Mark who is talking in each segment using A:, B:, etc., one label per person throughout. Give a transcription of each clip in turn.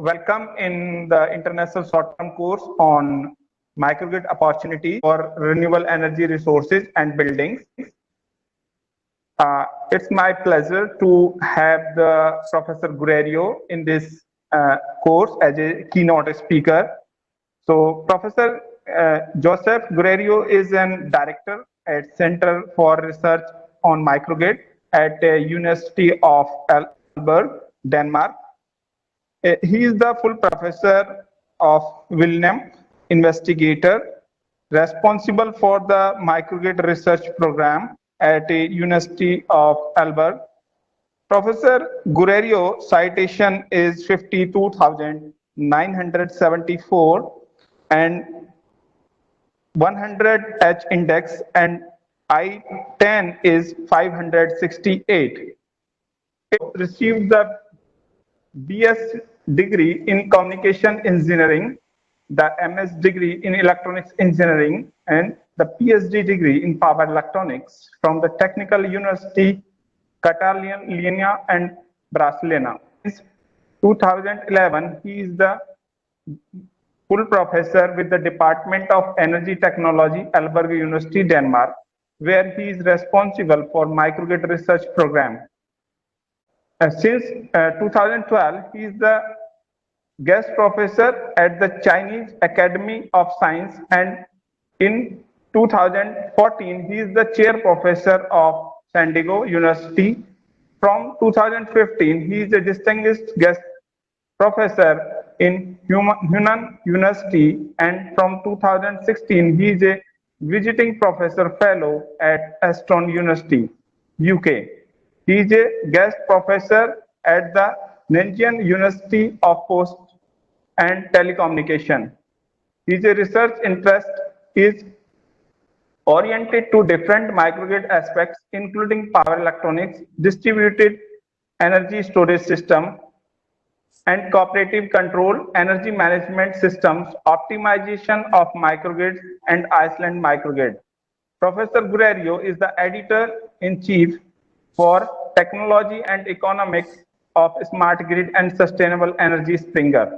A: welcome in the international short-term course on microgrid opportunity for renewable energy resources and buildings. It's my pleasure to have the Professor Guerrero in this course as a keynote speaker. So Professor Josep Guerrero is an director at Center for Research on Microgrid at the University of Aalborg, Denmark. He is the full professor of Wilhelm investigator responsible for the microgrid research program at the University of Aalborg. Professor Guerrero citation is 52,974 and 100H index and I-10 is 568. It received the BS degree in communication engineering, the MS degree in electronics engineering, and the PhD degree in power electronics from the Technical University Catalunya and Barcelona. Since 2011, he is the full professor with the Department of Energy Technology, Aalborg University, Denmark, where he is responsible for microgrid research program. Since 2012, he is the guest professor at the Chinese Academy of Science, and in 2014, he is the chair professor of San Diego University. From 2015, he is a distinguished guest professor in Hunan University, and from 2016, he is a visiting professor fellow at Aston University, UK. He is a guest professor at the Nanjing University of Post and Telecommunication. His research interest is oriented to different microgrid aspects, including power electronics, distributed energy storage system, and cooperative control, energy management systems, optimization of microgrids, and Iceland microgrid. Professor Guerrero is the editor-in-chief for Technology and Economics of Smart Grid and Sustainable Energy Springer.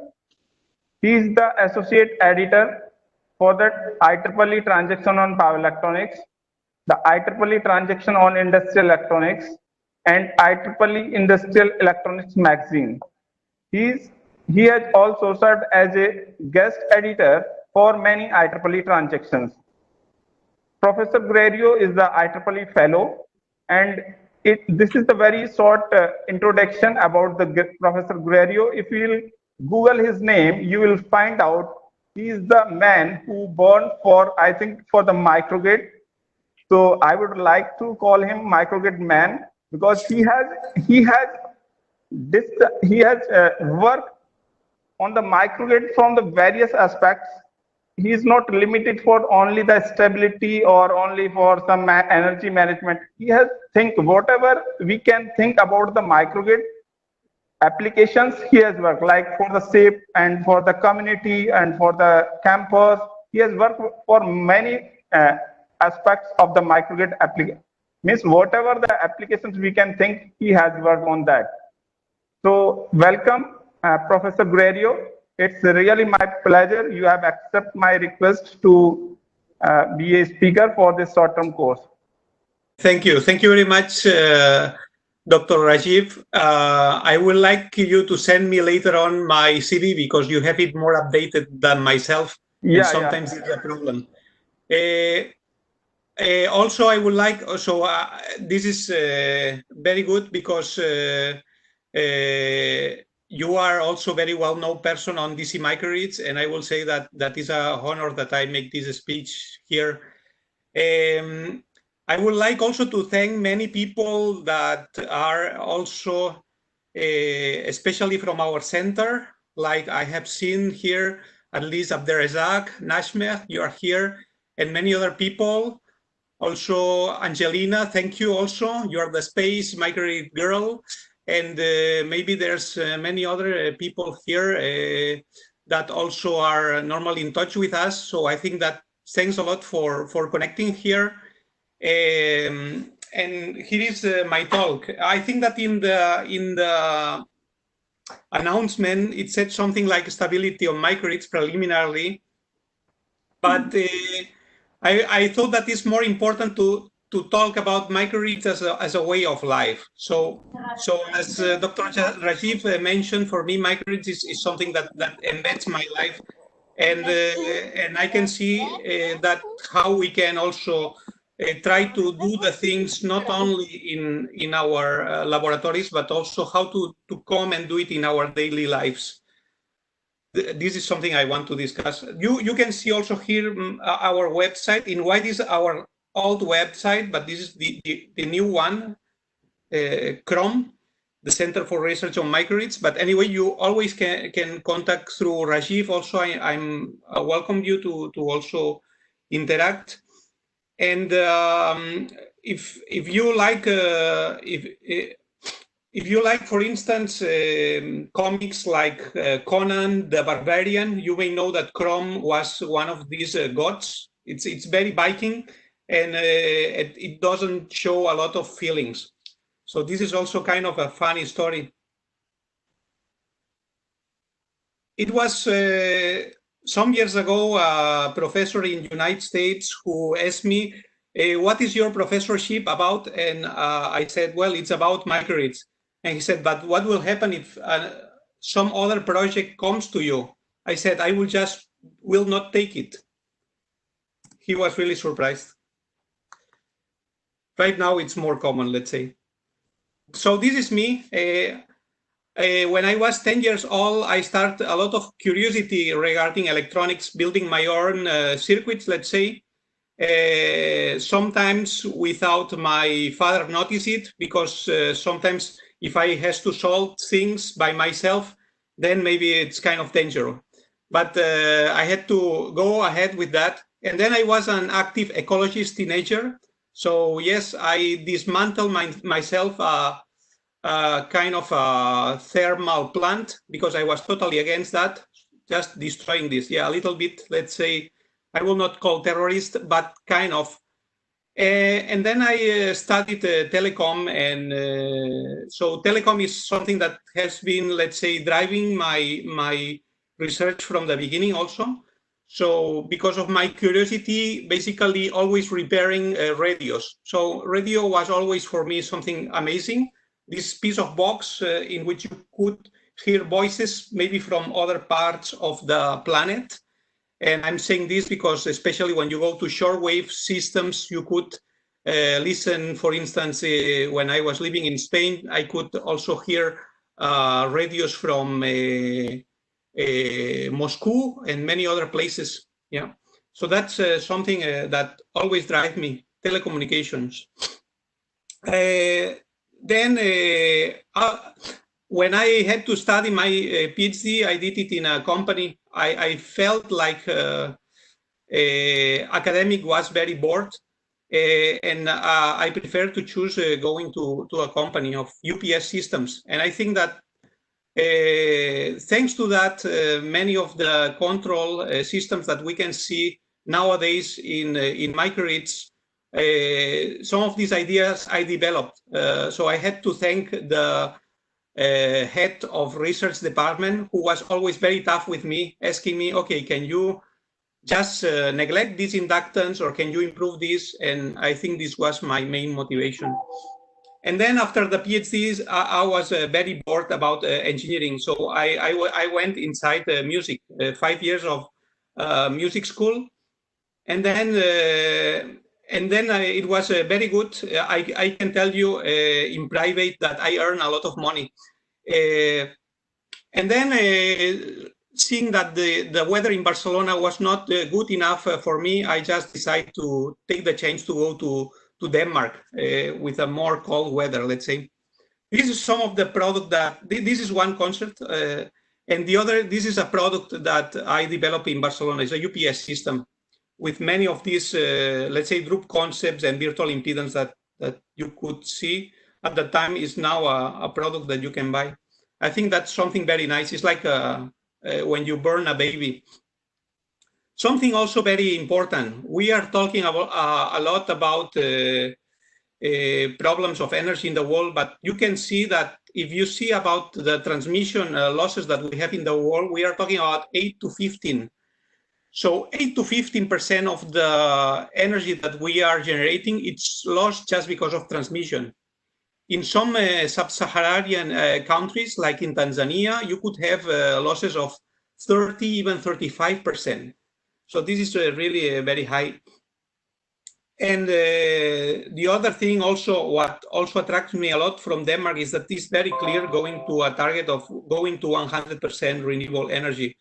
A: He is the associate editor for the IEEE transaction on power electronics, the IEEE transaction on industrial electronics, and IEEE Industrial Electronics magazine. He has also served as a guest editor for many IEEE transactions. Professor Guerrero is the IEEE fellow, and this is the very short introduction about the Professor Guerrero. If you will Google his name, you will find out he is the man who born for, I think, for the microgrid. So I would like to call him microgrid man because he has worked on the microgrid from the various aspects. He is not limited for only the stability or only for some energy management. He has think whatever we can think about the microgrid applications. He has worked like for the SAFE and for the community and for the campus. He has worked for many aspects of the microgrid application. Means whatever the applications we can think, he has worked on that. So welcome, Professor Guerrero. It's really my pleasure. You have accepted my request to be a speaker for this short-term course.
B: Thank you. Thank you very much, Dr. Rajiv. I would like you to send me later on my CV because you have it more updated than myself. Yeah, and sometimes it's a problem. Also, I would like, this is very good because you are also very well-known person on DC microgrids, and I will say that that is an honor that I make this speech here. I would like also to thank many people that are also, especially from our center, like I have seen here, at least Abderrazak, Nashmer, you are here, and many other people. Also, Angelina, thank you also. You are the space microgrid girl. And maybe there's many other people here that also are normally in touch with us. So I think that thanks a lot for connecting here. And here is my talk. I think that in the announcement, it said something like stability of microgrids preliminarily, but I thought that it's more important to talk about microgrids as a way of life. So as Dr. Rajiv mentioned, for me, microgrids is something that embeds my life, and I can see that how we can also try to do the things not only in our laboratories, but also how to come and do it in our daily lives. This is something I want to discuss. You can see also here our website. In white is our old website, but this is the new one, CROM, the Center for Research on Microgrids. But anyway, you always can contact through Rajiv. Also, I'm welcome you to also interact. And if you like, if you like, for instance, comics like Conan the Barbarian, you may know that Chrome was one of these gods. It's very Viking, and it doesn't show a lot of feelings. So this is also kind of a funny story. It was some years ago a professor in the United States who asked me, what is your professorship about? And I said, well, it's about microgrids. And he said, but what will happen if some other project comes to you? I said, I will not take it. He was really surprised. Right now, it's more common, let's say. So this is me. When I was 10 years old, I started a lot of curiosity regarding electronics, building my own circuits, let's say. Sometimes without my father notice it, because sometimes if I has to solve things by myself, then maybe it's kind of dangerous. But I had to go ahead with that. And then I was an active ecologist teenager. So yes, I dismantled myself kind of a thermal plant, because I was totally against that, just destroying this. Yeah, a little bit, let's say, I will not call terrorist, but kind of. And then I studied telecom, and so telecom is something that has been, let's say, driving my research from the beginning also. So because of my curiosity, basically always repairing radios. So radio was always for me something amazing. This piece of box in which you could hear voices maybe from other parts of the planet. And I'm saying this because especially when you go to shortwave systems, you could listen, for instance, when I was living in Spain, I could also hear radios from Moscow and many other places. Yeah, so that's something that always drives me, telecommunications. Then when I had to study my PhD, I did it in a company. I felt like academic was very bored, and I prefer to choose going to a company of UPS systems. And I think that thanks to that, many of the control systems that we can see nowadays in microgrids, some of these ideas I developed. So I had to thank the head of research department, who was always very tough with me, asking me, okay, can you just neglect these inductance, or can you improve this? And I think this was my main motivation. And then after the PhDs, I was very bored about engineering. So I went inside music, 5 years of music school. And then it was very good. I can tell you in private that I earned a lot of money. And then seeing that the weather in Barcelona was not good enough for me, I just decided to take the chance to go to Denmark with a more cold weather, let's say. This is some of the product that, this is one concept. And the other, this is a product that I developed in Barcelona. It's a UPS system with many of these, let's say, group concepts and virtual impedance that you could see at the time is now a product that you can buy. I think that's something very nice. It's like when you burn a baby. Something also very important. We are talking about a lot about problems of energy in the world, but you can see that if you see about the transmission losses that we have in the world, we are talking about 8 to 15. So 8 to 15% of the energy that we are generating, it's lost just because of transmission. In some sub-Saharan countries, like in Tanzania, you could have losses of 30, even 35%. So this is really very high. And the other thing also, what also attracts me a lot from Denmark is that it's very clear going to a target of going to 100% renewable energy.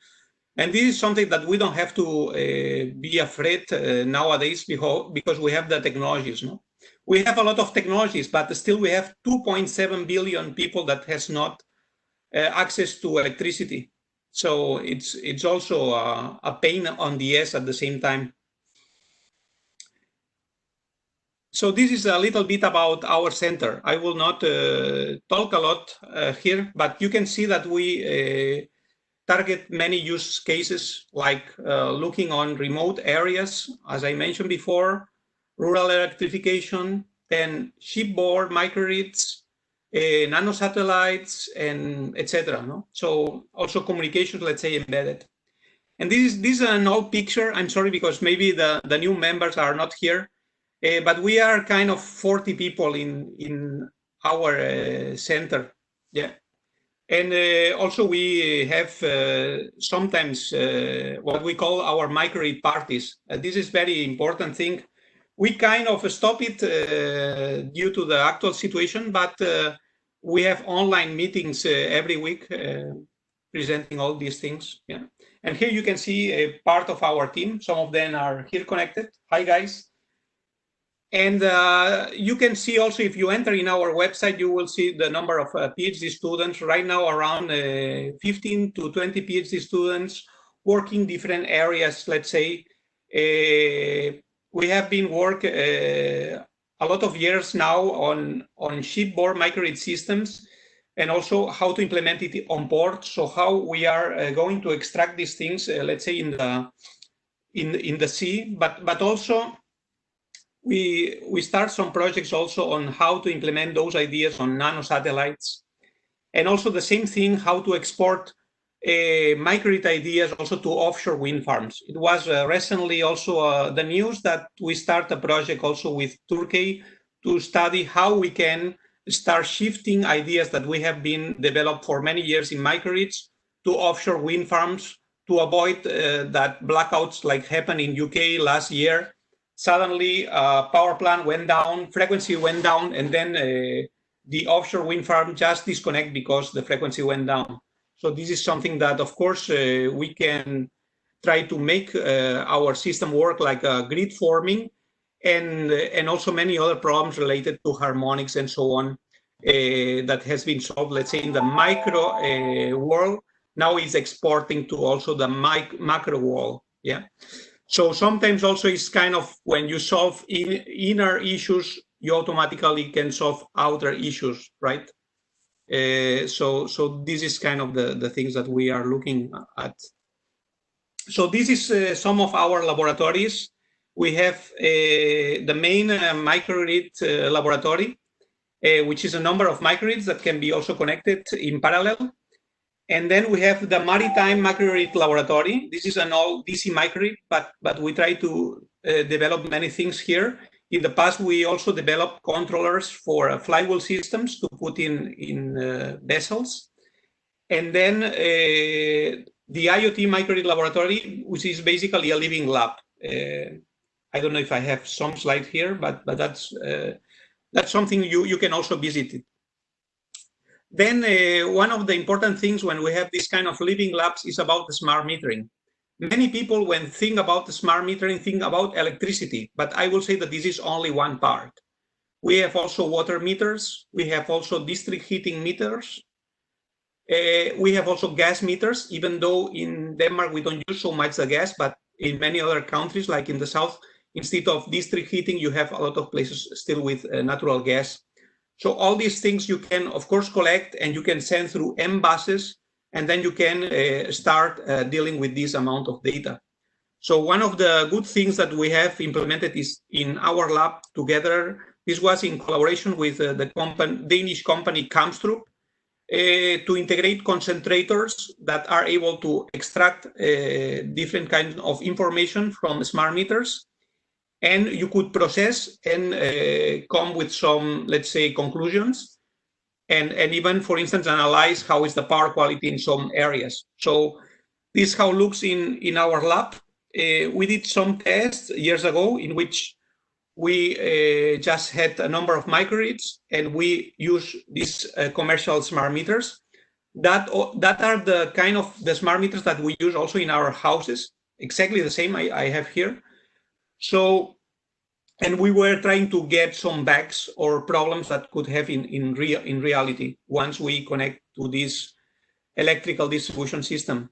B: And this is something that we don't have to be afraid nowadays because we have the technologies. No? We have a lot of technologies, but still we have 2.7 billion people that has not access to electricity. So it's also a pain on the ass at the same time. So this is a little bit about our center. I will not talk a lot here, but you can see that we target many use cases, like looking on remote areas, as I mentioned before, rural electrification, then shipboard microgrids, nanosatellites, and etc. No? So also communications, let's say, embedded. And this is an old picture. I'm sorry, because maybe the new members are not here, but we are kind of 40 people in our center. Yeah. And also we have sometimes what we call our microgrid parties. This is very important thing. We kind of stop it due to the actual situation, but we have online meetings every week presenting all these things. Yeah. And here you can see a part of our team. Some of them are here connected. Hi, guys. And you can see also, if you enter in our website, you will see the number of PhD students. Right now, around 15 to 20 PhD students working different areas, let's say. We have been working a lot of years now on shipboard microgrid systems, and also how to implement it on board. So how we are going to extract these things, let's say in the sea, but also we start some projects also on how to implement those ideas on nanosatellites, and also the same thing, how to export microgrid ideas also to offshore wind farms. It was recently also the news that we start a project also with Turkey to study how we can start shifting ideas that we have been developed for many years in microgrids to offshore wind farms to avoid that blackouts like happened in UK last year. Suddenly power plant went down, frequency went down, and then the offshore wind farm just disconnect because the frequency went down. So this is something that, of course, we can try to make our system work like a grid forming, and also many other problems related to harmonics and so on that has been solved, let's say, in the micro world. Now it's exporting to also the macro world. Yeah. So sometimes also it's kind of when you solve inner issues, you automatically can solve outer issues, right? So this is kind of the things that we are looking at. So this is some of our laboratories. We have the main microgrid laboratory, which is a number of microgrids that can be also connected in parallel. And then we have the Maritime Microgrid Laboratory. This is an all DC microgrid, but we try to develop many things here. In the past, we also developed controllers for flywheel systems to put in vessels. And then the IoT Microgrid Laboratory, which is basically a living lab. I don't know if I have some slide here, but that's something you can also visit it. Then one of the important things when we have this kind of living labs is about the smart metering. Many people, when think about the smart metering, think about electricity, but I will say that this is only one part. We have also water meters. We have also district heating meters. We have also gas meters, even though in Denmark we don't use so much the gas, but in many other countries, like in the south, instead of district heating, you have a lot of places still with natural gas. So all these things you can, of course, collect, and you can send through M buses, and then you can start dealing with this amount of data. So one of the good things that we have implemented is in our lab together. This was in collaboration with the Danish company Kamstrup. to integrate concentrators that are able to extract different kinds of information from smart meters. And you could process and come with some, let's say, conclusions, and even, for instance, analyze how is the power quality in some areas. So this is how it looks in our lab. We did some tests years ago in which we just had a number of microgrids, and we use these commercial smart meters. That are the kind of the smart meters that we use also in our houses, exactly the same I have here. So, and we were trying to get some bugs or problems that could have in reality once we connect to this electrical distribution system.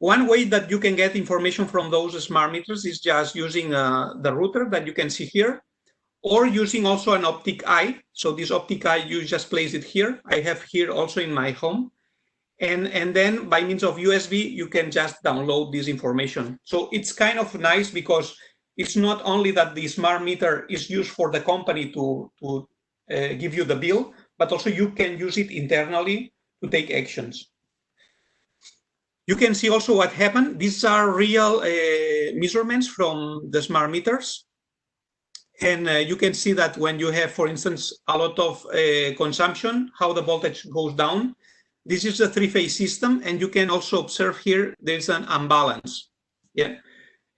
B: One way that you can get information from those smart meters is just using the router that you can see here, or using also an optic eye. So this optic eye, you just place it here. I have here also in my home. And then by means of USB, you can just download this information. So it's kind of nice because it's not only that the smart meter is used for the company to give you the bill, but also you can use it internally to take actions. You can see also what happened. These are real measurements from the smart meters. And you can see that when you have, for instance, a lot of consumption, how the voltage goes down. This is a three-phase system, and you can also observe here there's an imbalance. Yeah,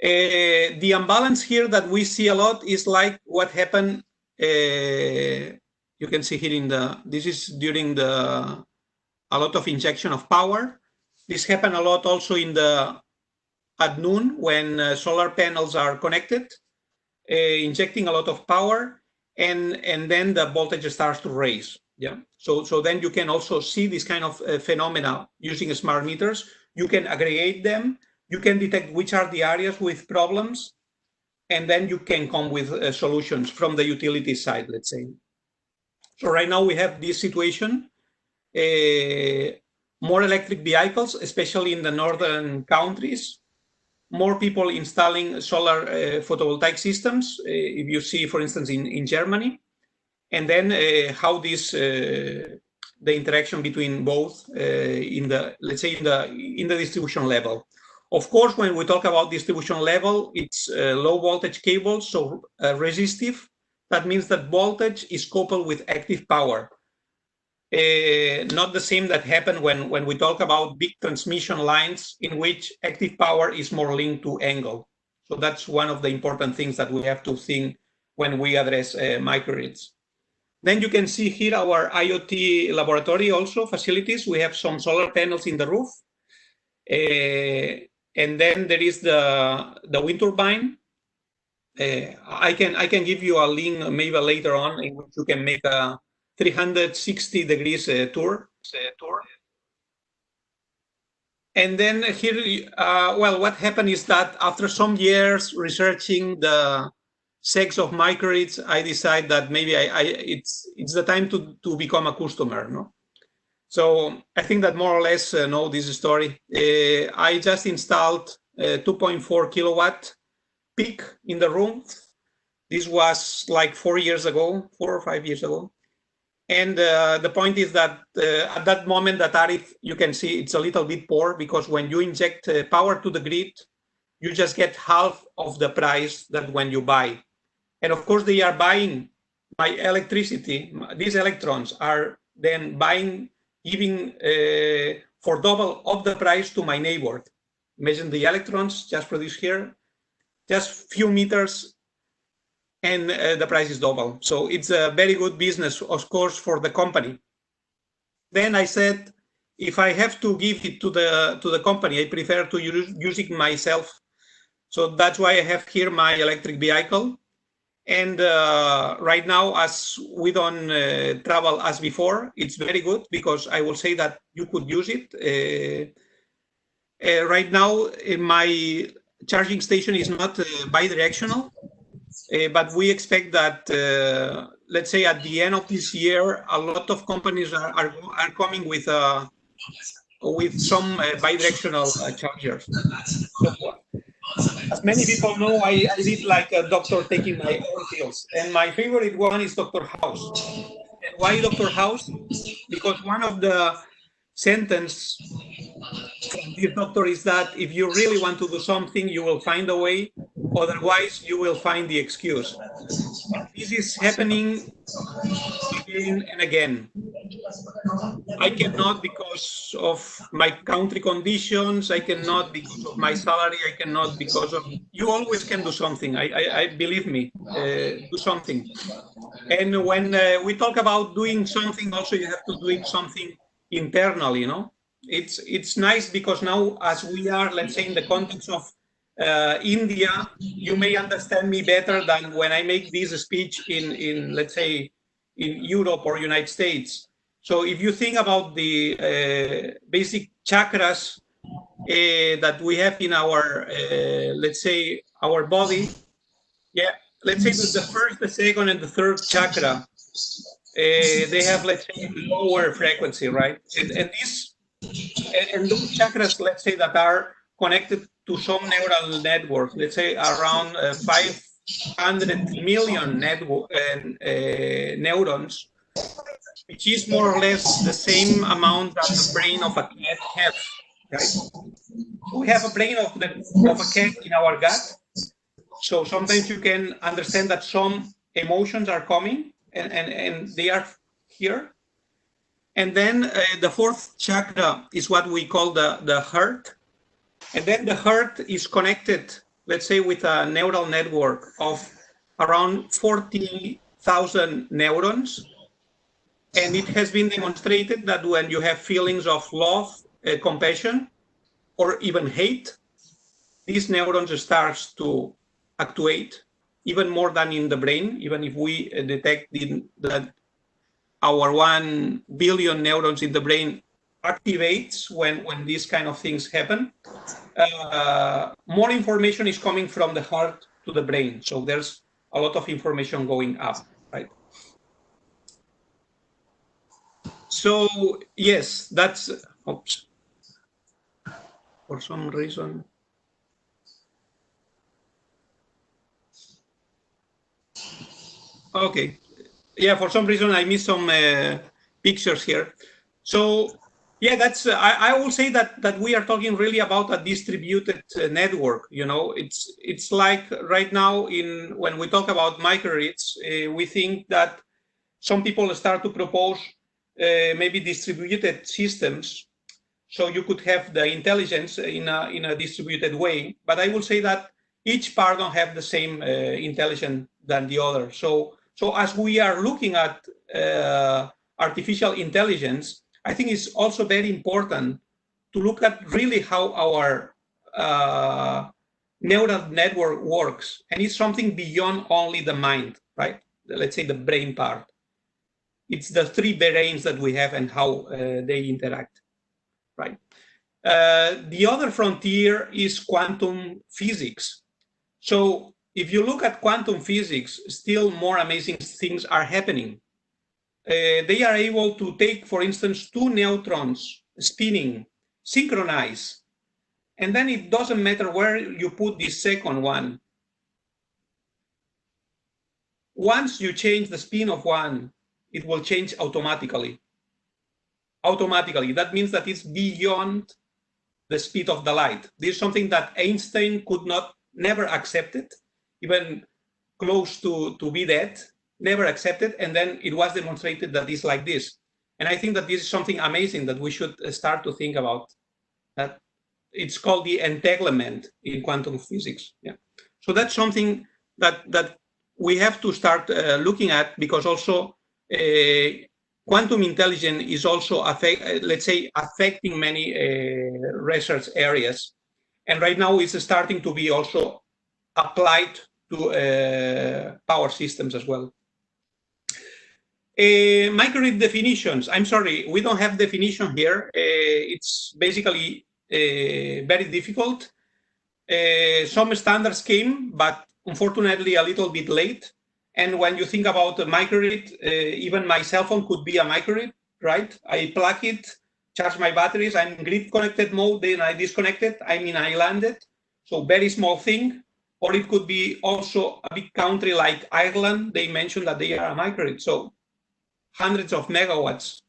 B: the imbalance here that we see a lot is like what happened. You can see here in this is during a lot of injection of power. This happened a lot also at noon when solar panels are connected, injecting a lot of power, and then the voltage starts to raise. Yeah. So then you can also see this kind of phenomena using smart meters. You can aggregate them. You can detect which are the areas with problems, and then you can come with solutions from the utility side, let's say. So right now we have this situation. More electric vehicles, especially in the northern countries. More people installing solar photovoltaic systems. If you see, for instance, in Germany. And then how this the interaction between both in the, let's say, in the distribution level. Of course, when we talk about distribution level, it's low voltage cables, so resistive. That means that voltage is coupled with active power. Not the same that happened when we talk about big transmission lines in which active power is more linked to angle. So that's one of the important things that we have to think when we address microgrids. Then you can see here our IoT laboratory also facilities. We have some solar panels in the roof. And then there is the wind turbine. I can give you a link maybe later on in which you can make a 360 degrees tour. And then here, well, what happened is that after some years researching the sex of microgrids, I decide that maybe it's the time to become a customer, no? So I think that more or less know this story. I just installed 2.4 kilowatt peak in the room. This was like 4 or 5 years ago. And the point is that at that moment, the tariff, you can see it's a little bit poor because when you inject power to the grid, you just get half of the price that when you buy. And of course, they are buying my electricity. These electrons are then giving for double of the price to my neighbor. Imagine the electrons just produced here, just few meters, and the price is double. So it's a very good business, of course, for the company. Then I said, if I have to give it to the company, I prefer to use it myself. So that's why I have here my electric vehicle. And right now, as we don't travel as before, it's very good because I will say that you could use it. Right now, my charging station is not bidirectional, but we expect that, let's say at the end of this year, a lot of companies are coming with some bidirectional chargers. So, as many people know, I did like a doctor taking my own pills, and my favorite one is Dr. House. And why Dr. House? because one of the sentence from this doctor is that if you really want to do something, you will find a way. Otherwise, you will find the excuse. This is happening again and again. I cannot because of my country conditions. I cannot because of my salary. I cannot because of. You always can do something. I believe me. Do something. And when we talk about doing something, also you have to do something internally. You know, it's nice because now, as we are, let's say, in the context of India, you may understand me better than when I make this speech in let's say, in Europe or United States. So if you think about the basic chakras that we have in our, let's say, our body, yeah, let's say that the first, the second, and the third chakra, they have, let's say, lower frequency, right? And those chakras, let's say, that are connected to some neural network, let's say around 500 million neurons, which is more or less the same amount that the brain of a cat has, right? We have a brain of a cat in our gut. So sometimes you can understand that some emotions are coming and they are here. And then the fourth chakra is what we call the heart. And then the heart is connected, let's say, with a neural network of around 40,000 neurons. And it has been demonstrated that when you have feelings of love, compassion, or even hate, these neurons start to actuate even more than in the brain, even if we detect that our 1 billion neurons in the brain activates when these kind of things happen. More information is coming from the heart to the brain. So there's a lot of information going up, right? So yes, that's, oops, for some reason. Okay, yeah, for some reason I missed some pictures here. So yeah, that's, I will say that we are talking really about a distributed network. You know, it's like right now when we talk about microgrids, we think that some people start to propose maybe distributed systems, so you could have the intelligence in a distributed way. But I will say that each part don't have the same intelligence than the other. So as we are looking at artificial intelligence, I think it's also very important to look at really how our neural network works, and it's something beyond only the mind, right? Let's say the brain part. It's the three brains that we have and how they interact, right? The other frontier is quantum physics. So if you look at quantum physics, still more amazing things are happening. They are able to take, for instance, two neutrons spinning, synchronize, and then it doesn't matter where you put the second one. Once you change the spin of one, it will change automatically. Automatically, that means that it's beyond the speed of the light. This is something that Einstein could never accepted, even close to be dead, never accepted, and then it was demonstrated that it's like this. And I think that this is something amazing that we should start to think about. That it's called the entanglement in quantum physics. Yeah. So that's something that we have to start looking at, because also quantum intelligence is also affecting many research areas, and right now it's starting to be also applied to power systems as well. Microgrid definitions. I'm sorry, we don't have definition here. It's basically very difficult. Some standards came, but unfortunately a little bit late. And when you think about a microgrid, even my cell phone could be a microgrid, right? I plug it, charge my batteries, I'm in grid connected mode, then I disconnect it, I'm in islanded. So very small thing. Or it could be also a big country like Ireland. They mentioned that they are a microgrid. So hundreds of megawatts.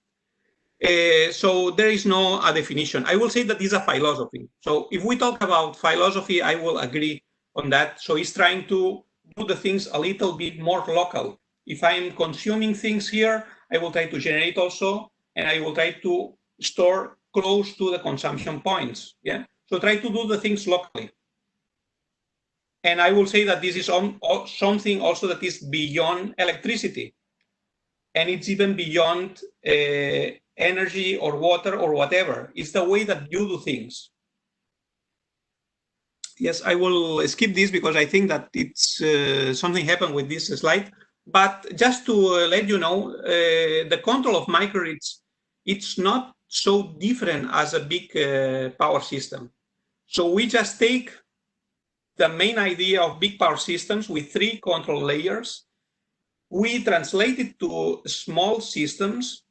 B: So there is no definition. I will say that this is a philosophy. So if we talk about philosophy, I will agree on that. So it's trying to do the things a little bit more local. If I'm consuming things here, I will try to generate also, and I will try to store close to the consumption points. Yeah. So try to do the things locally. And I will say that this is something also that is beyond electricity. And it's even beyond energy or water or whatever. It's the way that you do things. Yes, I will skip this because I think that it's something happened with this slide. But just to let you know, the control of microgrids, it's not so different as a big power system. So we just take the main idea of big power systems with 3 control layers. We translate it to small systems,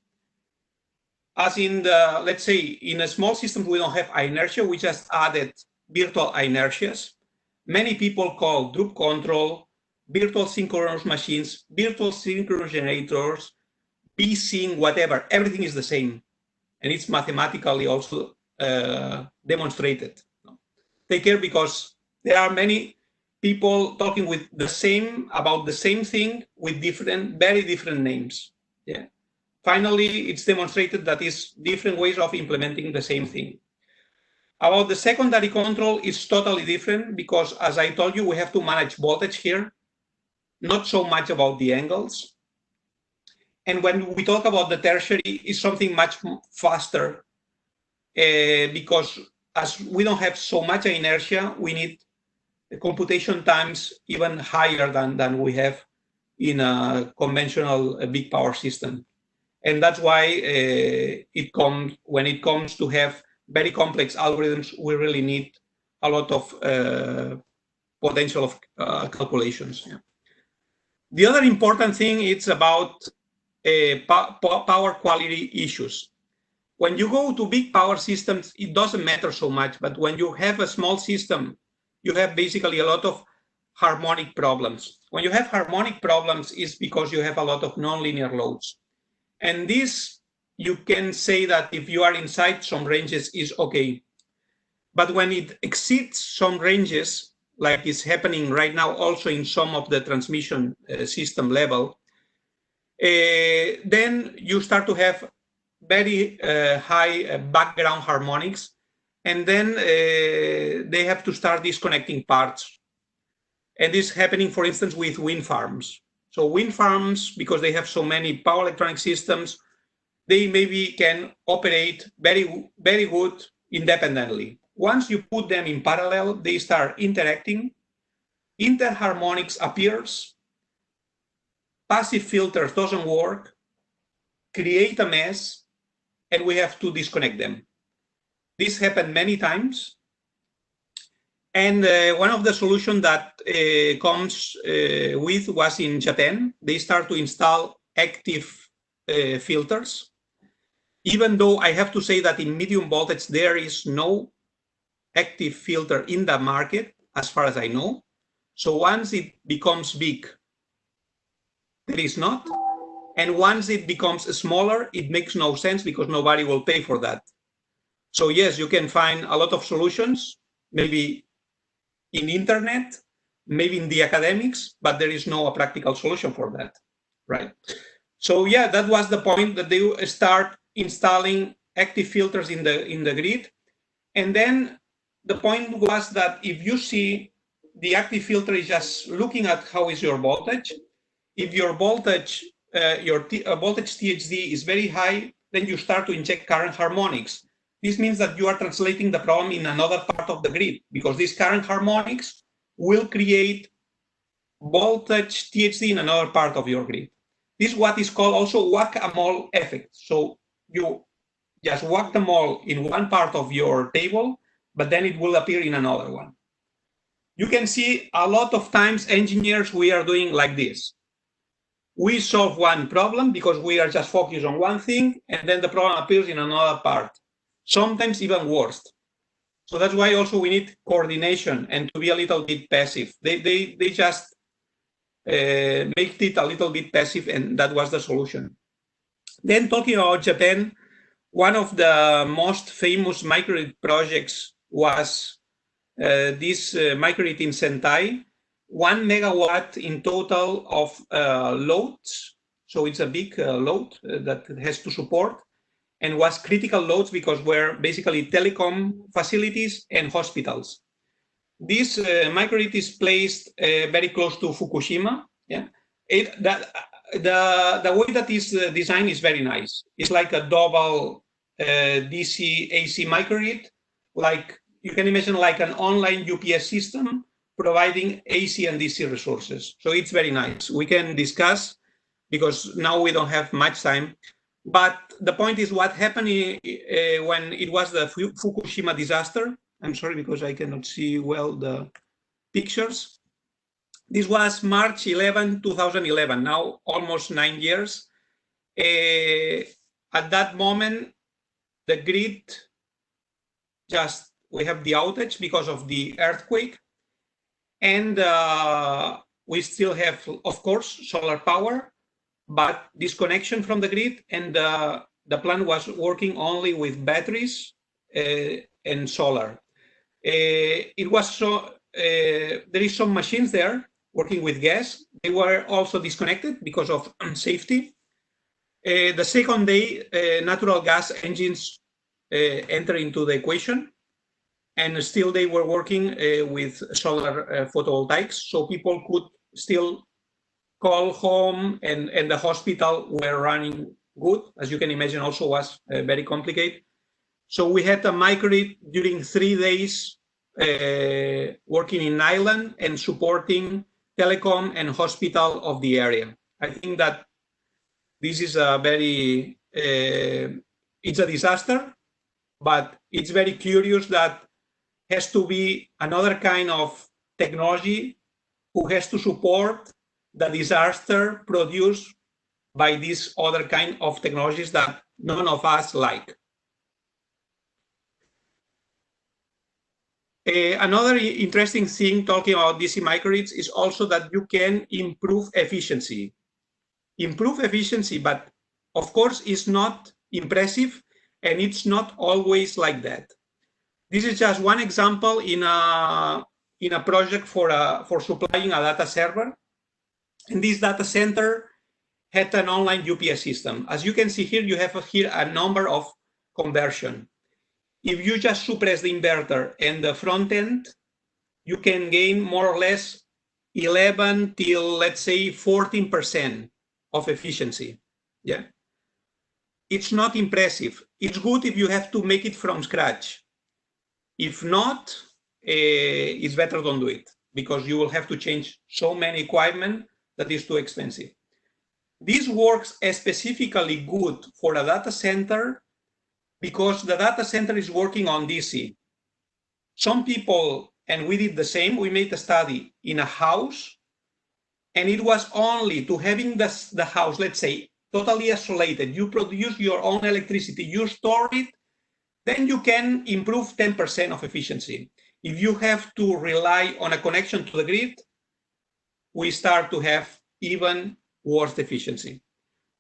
B: as in the, let's say, in a small system, we don't have inertia, we just added virtual inertias. Many people call droop control, virtual synchronous machines, virtual synchronous generators, V-sync, whatever, everything is the same. And it's mathematically also demonstrated. Take care, because there are many people talking with about the same thing with very different names. Yeah. Finally, it's demonstrated that it's different ways of implementing the same thing. About the secondary control, it's totally different because, as I told you, we have to manage voltage here, not so much about the angles. And when we talk about the tertiary, it's something much faster because as we don't have so much inertia, we need the computation times even higher than we have in a conventional big power system. And that's why when it comes to have very complex algorithms, we really need a lot of potential of calculations. Yeah. The other important thing is about power quality issues. When you go to big power systems, it doesn't matter so much, but when you have a small system, you have basically a lot of harmonic problems. When you have harmonic problems, it's because you have a lot of nonlinear loads. And this, you can say that if you are inside some ranges is okay. But when it exceeds some ranges, like is happening right now also in some of the transmission system level, then you start to have very high background harmonics, and then they have to start disconnecting parts. And this is happening, for instance, with wind farms. So wind farms, because they have so many power electronic systems, they maybe can operate very, very good independently. Once you put them in parallel, they start interacting, interharmonics appears, passive filters doesn't work, create a mess, and we have to disconnect them. This happened many times. And one of the solutions that comes with was in Japan. They start to install active filters. Even though I have to say that in medium voltage, there is no active filter in the market, as far as I know. So once it becomes big, there is not. And once it becomes smaller, it makes no sense because nobody will pay for that. So yes, you can find a lot of solutions, maybe in internet, maybe in the academics, but there is no practical solution for that, right? So yeah, that was the point, that they start installing active filters in the grid. And then the point was that if you see the active filter is just looking at how is your voltage. If your voltage, voltage THD is very high, then you start to inject current harmonics. This means that you are translating the problem in another part of the grid, because these current harmonics will create voltage THD in another part of your grid. This is what is called also whack-a-mole effect. So you just whack them all in one part of your table, but then it will appear in another one. You can see a lot of times engineers, we are doing like this. We solve one problem because we are just focused on one thing, and then the problem appears in another part. Sometimes even worse. So that's why also we need coordination and to be a little bit passive. They just make it a little bit passive, and that was the solution. Then talking about Japan, One of the most famous microgrid projects was this microgrid in Sendai, 1 megawatt in total of loads. So it's a big load that it has to support, and was critical loads because we're basically telecom facilities and hospitals. This microgrid is placed very close to Fukushima. Yeah, the way that is designed is very nice. It's like a double DC AC microgrid, like you can imagine like an online UPS system providing AC and DC resources. So it's very nice. We can discuss because now we don't have much time. But the point is what happened when it was the Fukushima disaster. I'm sorry because I cannot see well the pictures. This was March 11, 2011, now almost 9 years. At that moment, the grid we have the outage because of the earthquake. And we still have, of course, solar power, but disconnection from the grid, and the plant was working only with batteries and solar. It was there is some machines there working with gas. They were also disconnected because of safety. The second day, natural gas engines enter into the equation, and still they were working with solar photovoltaics, so people could still call home, and the hospital were running good. As you can imagine, also was very complicated. So we had a microgrid during 3 days working in island and supporting telecom and hospital of the area. I think that this is a very, it's a disaster, but it's very curious that has to be another kind of technology who has to support the disaster produced by these other kind of technologies that none of us like. Another interesting thing talking about DC microgrids is also that you can improve efficiency. Improve efficiency, but of course it's not impressive, and it's not always like that. This is just one example in a project for supplying a data server. And this data center had an online UPS system. As you can see here, you have here a number of conversion. If you just suppress the inverter and the front end, you can gain more or less 11 till, let's say, 14% of efficiency. Yeah. It's not impressive. It's good if you have to make it from scratch. If not, it's better don't do it, because you will have to change so many equipment that is too expensive. This works specifically good for a data center because the data center is working on DC. Some people, and we did the same, we made a study in a house, and it was only to having the house, let's say, totally isolated. You produce your own electricity, you store it, then you can improve 10% of efficiency. If you have to rely on a connection to the grid, we start to have even worse efficiency.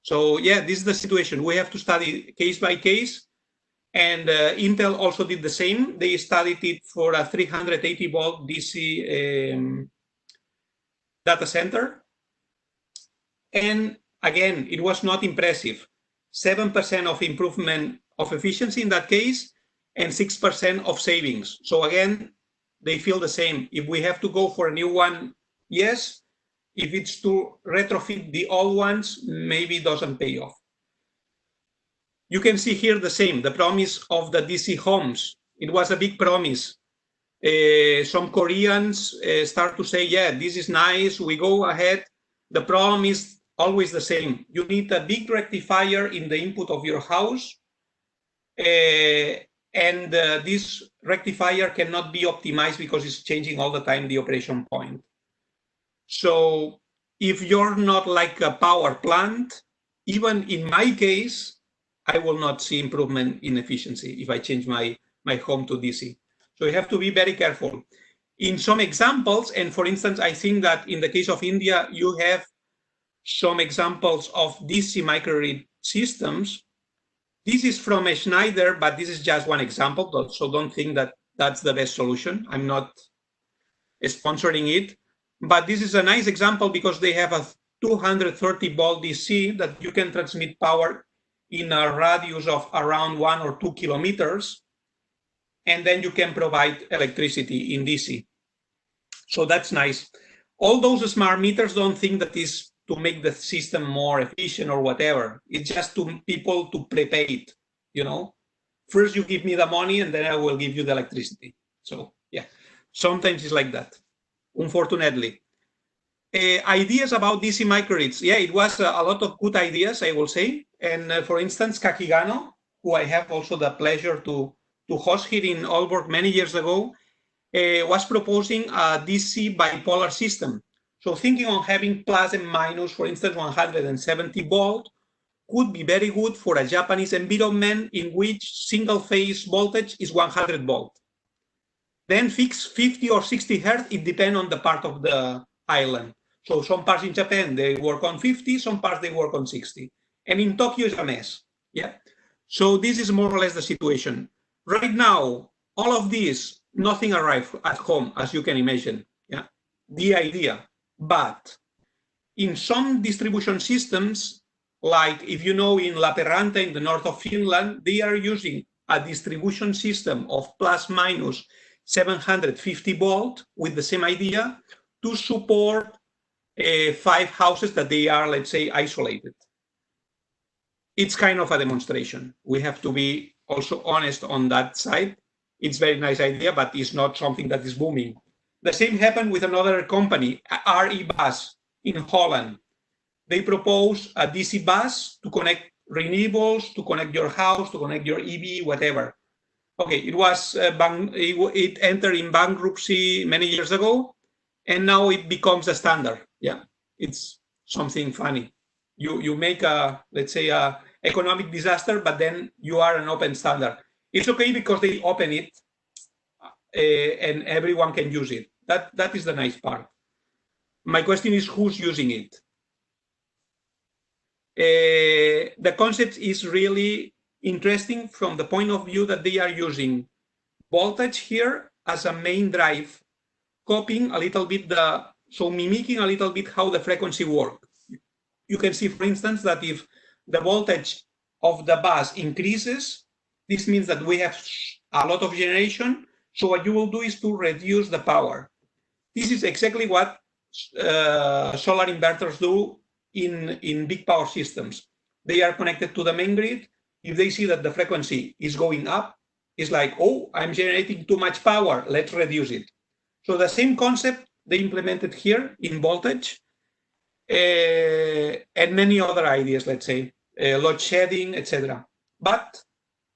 B: So yeah, this is the situation. We have to study case by case. And Intel also did the same. They studied it for a 380 volt DC data center. And again, it was not impressive. 7% of improvement of efficiency in that case, and 6% of savings. So again, they feel the same. If we have to go for a new one, yes. If it's to retrofit the old ones, maybe it doesn't pay off. You can see here the same, the promise of the DC homes. It was a big promise. Some Koreans start to say, yeah, this is nice, we go ahead. The problem is always the same. You need a big rectifier in the input of your house. And this rectifier cannot be optimized because it's changing all the time the operation point. So if you're not like a power plant, even in my case, I will not see improvement in efficiency if I change my home to DC. So you have to be very careful. In some examples, and for instance, I think that in the case of India, you have some examples of DC microgrid systems This is from a Schneider, but this is just one example, so don't think that that's the best solution. I'm not sponsoring it, but this is a nice example because they have a 230 volt DC that you can transmit power in a radius of around 1 or 2 kilometers, and then you can provide electricity in DC. So that's nice. All those smart meters don't think that is to make the system more efficient or whatever. It's just to people to prepay it, you know. First you give me the money and then I will give you the electricity. So yeah, sometimes it's like that, unfortunately. Ideas about DC microgrids. Yeah, it was a lot of good ideas, I will say. And for instance, Kakigano, who I have also the pleasure to host here in Aalborg many years ago, was proposing a DC bipolar system. So thinking on having plus and minus, for instance, 170 volt, could be very good for a Japanese environment in which single phase voltage is 100 volt. Then fix 50 or 60 hertz, it depends on the part of the island. So some parts in Japan, they work on 50, some parts they work on 60. And in Tokyo is a mess, yeah? So this is more or less the situation. Right now, all of this, nothing arrived at home, as you can imagine, yeah? The idea, but in some distribution systems, like if you know in Lappeenranta in the north of Finland, they are using a distribution system of plus minus 750 volt with the same idea to support 5 houses that they are, let's say, isolated. It's kind of a demonstration. We have to be also honest on that side. It's a very nice idea, but it's not something that is booming. The same happened with another company, RE Bus in Holland. They propose a DC bus to connect renewables, to connect your house, to connect your EV, whatever. Okay, it was it entered in bankruptcy many years ago, and now it becomes a standard. Yeah, it's something funny. You make a, let's say, a economic disaster, but then you are an open standard. It's okay because they open it and everyone can use it. That is the nice part. My question is who's using it? The concept is really interesting from the point of view that they are using voltage here as a main drive, copying a little bit so mimicking a little bit how the frequency works. You can see, for instance, that if the voltage of the bus increases, this means that we have a lot of generation. So what you will do is to reduce the power. This is exactly what solar inverters do in big power systems. They are connected to the main grid. If they see that the frequency is going up, it's like, oh, I'm generating too much power, let's reduce it. So the same concept they implemented here in voltage, and many other ideas, let's say, load shedding, etc., but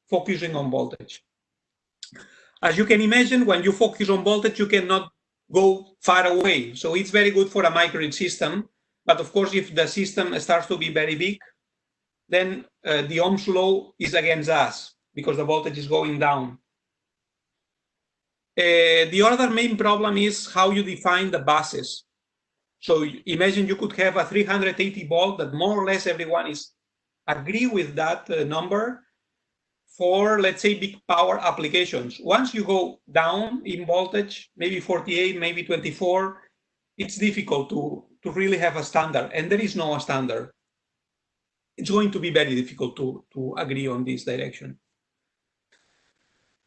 B: focusing on voltage. As you can imagine, when you focus on voltage, you cannot go far away. So it's very good for a microgrid system. But of course, if the system starts to be very big, then the Ohm's law is against us because the voltage is going down. The other main problem is how you define the buses. So imagine you could have a 380 volt that more or less everyone is agree with that number for, let's say, big power applications. Once you go down in voltage, maybe 48, maybe 24, it's difficult to really have a standard, and there is no standard. It's going to be very difficult to agree on this direction.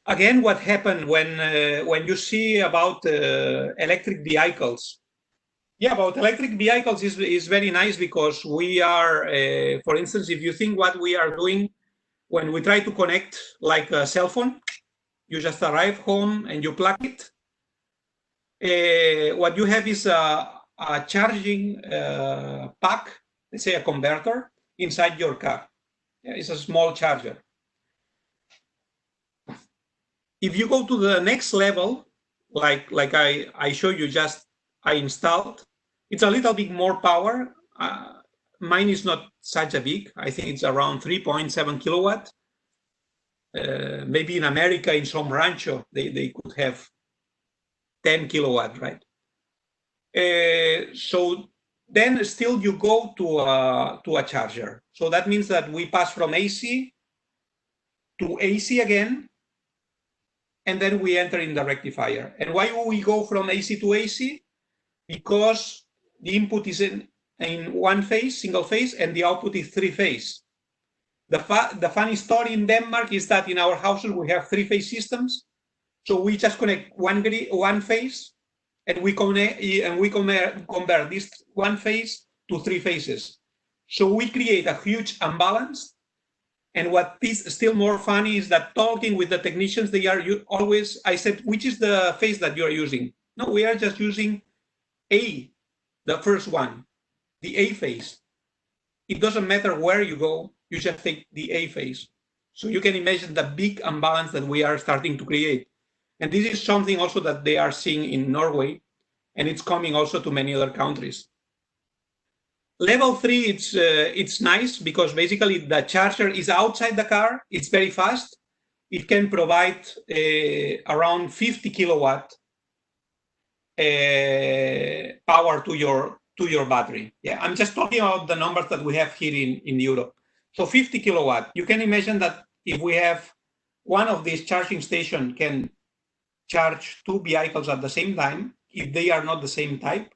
B: Again, what happened when you see about electric vehicles? Yeah, about electric vehicles is very nice because we are, for instance, if you think what we are doing when we try to connect like a cell phone, you just arrive home and you plug it. What you have is a charging pack, let's say a converter, inside your car. Yeah, it's a small charger. If you go to the next level, like I show you, just I installed, it's a little bit more power. Mine is not such a big. I think it's around 3.7 kilowatt. Maybe in America, in some rancho, they could have 10 kilowatt, right? So then still you go to a charger. So that means that we pass from AC to AC again, and then we enter in the rectifier. And why we go from AC to AC? Because the input is in one phase, single phase, and the output is three phase. The funny story in Denmark is that in our houses we have three-phase systems, so we just connect one phase, and we convert this one phase to three phases. So we create a huge imbalance. And what is still more funny is that talking with the technicians, they are always, I said, which is the phase that you are using? No, we are just using A, the first one, the A phase. It doesn't matter where you go, you just take the A phase. So you can imagine the big imbalance that we are starting to create. And this is something also that they are seeing in Norway, and it's coming also to many other countries. Level 3, it's nice because basically the charger is outside the car. It's very fast. It can provide around 50 kilowatt power to your battery. Yeah, I'm just talking about the numbers that we have here in Europe. So 50 kilowatt. You can imagine that if we have one of these charging stations can charge two vehicles at the same time, if they are not the same type.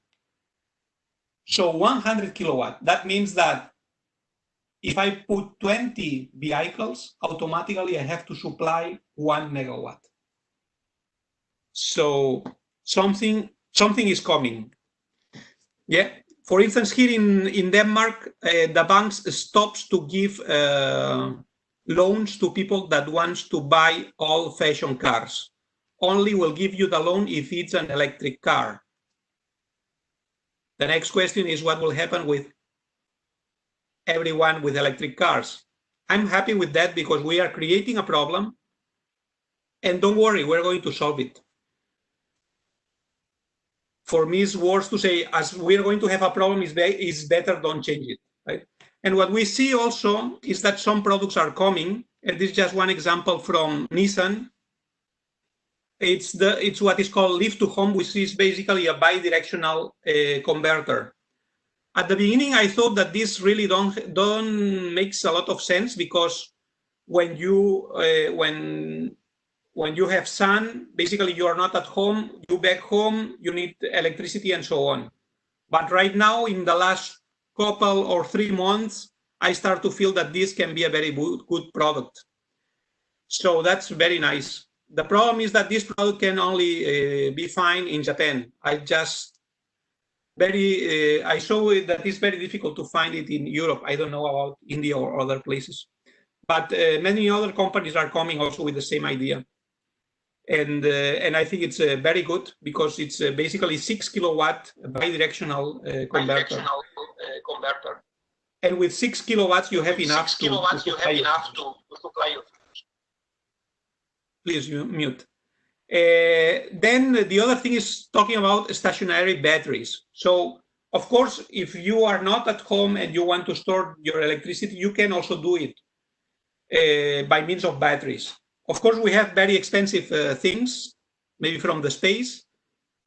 B: So 100 kilowatt, that means that if I put 20 vehicles, automatically I have to supply 1 megawatt. So something is coming. Yeah. For instance, here in Denmark, the banks stops to give loans to people that wants to buy old-fashioned cars. Only will give you the loan if it's an electric car. The next question is what will happen with everyone with electric cars. I'm happy with that because we are creating a problem, and don't worry, we're going to solve it. For me, it's worse to say, as we're going to have a problem, is better don't change it, right? And what we see also is that some products are coming, and this is just one example from Nissan. It's what is called lift to home, which is basically a bi-directional converter. At the beginning, I thought that this really don't makes a lot of sense because when you have sun, basically you are not at home, you back home, you need electricity and so on. But right now, in the last couple or 3 months, I start to feel that this can be a very good product. So that's very nice. The problem is that this product can only be found in Japan. I saw that it's very difficult to find it in Europe. I don't know about India or other places. But many other companies are coming also with the same idea. And I think it's very good because it's basically 6 kilowatt bi-directional converter. And with 6 kilowatts, you have enough to supply your. Please mute. Then the other thing is talking about stationary batteries. So, of course, if you are not at home and you want to store your electricity, you can also do it by means of batteries. Of course, we have very expensive things, maybe from the space,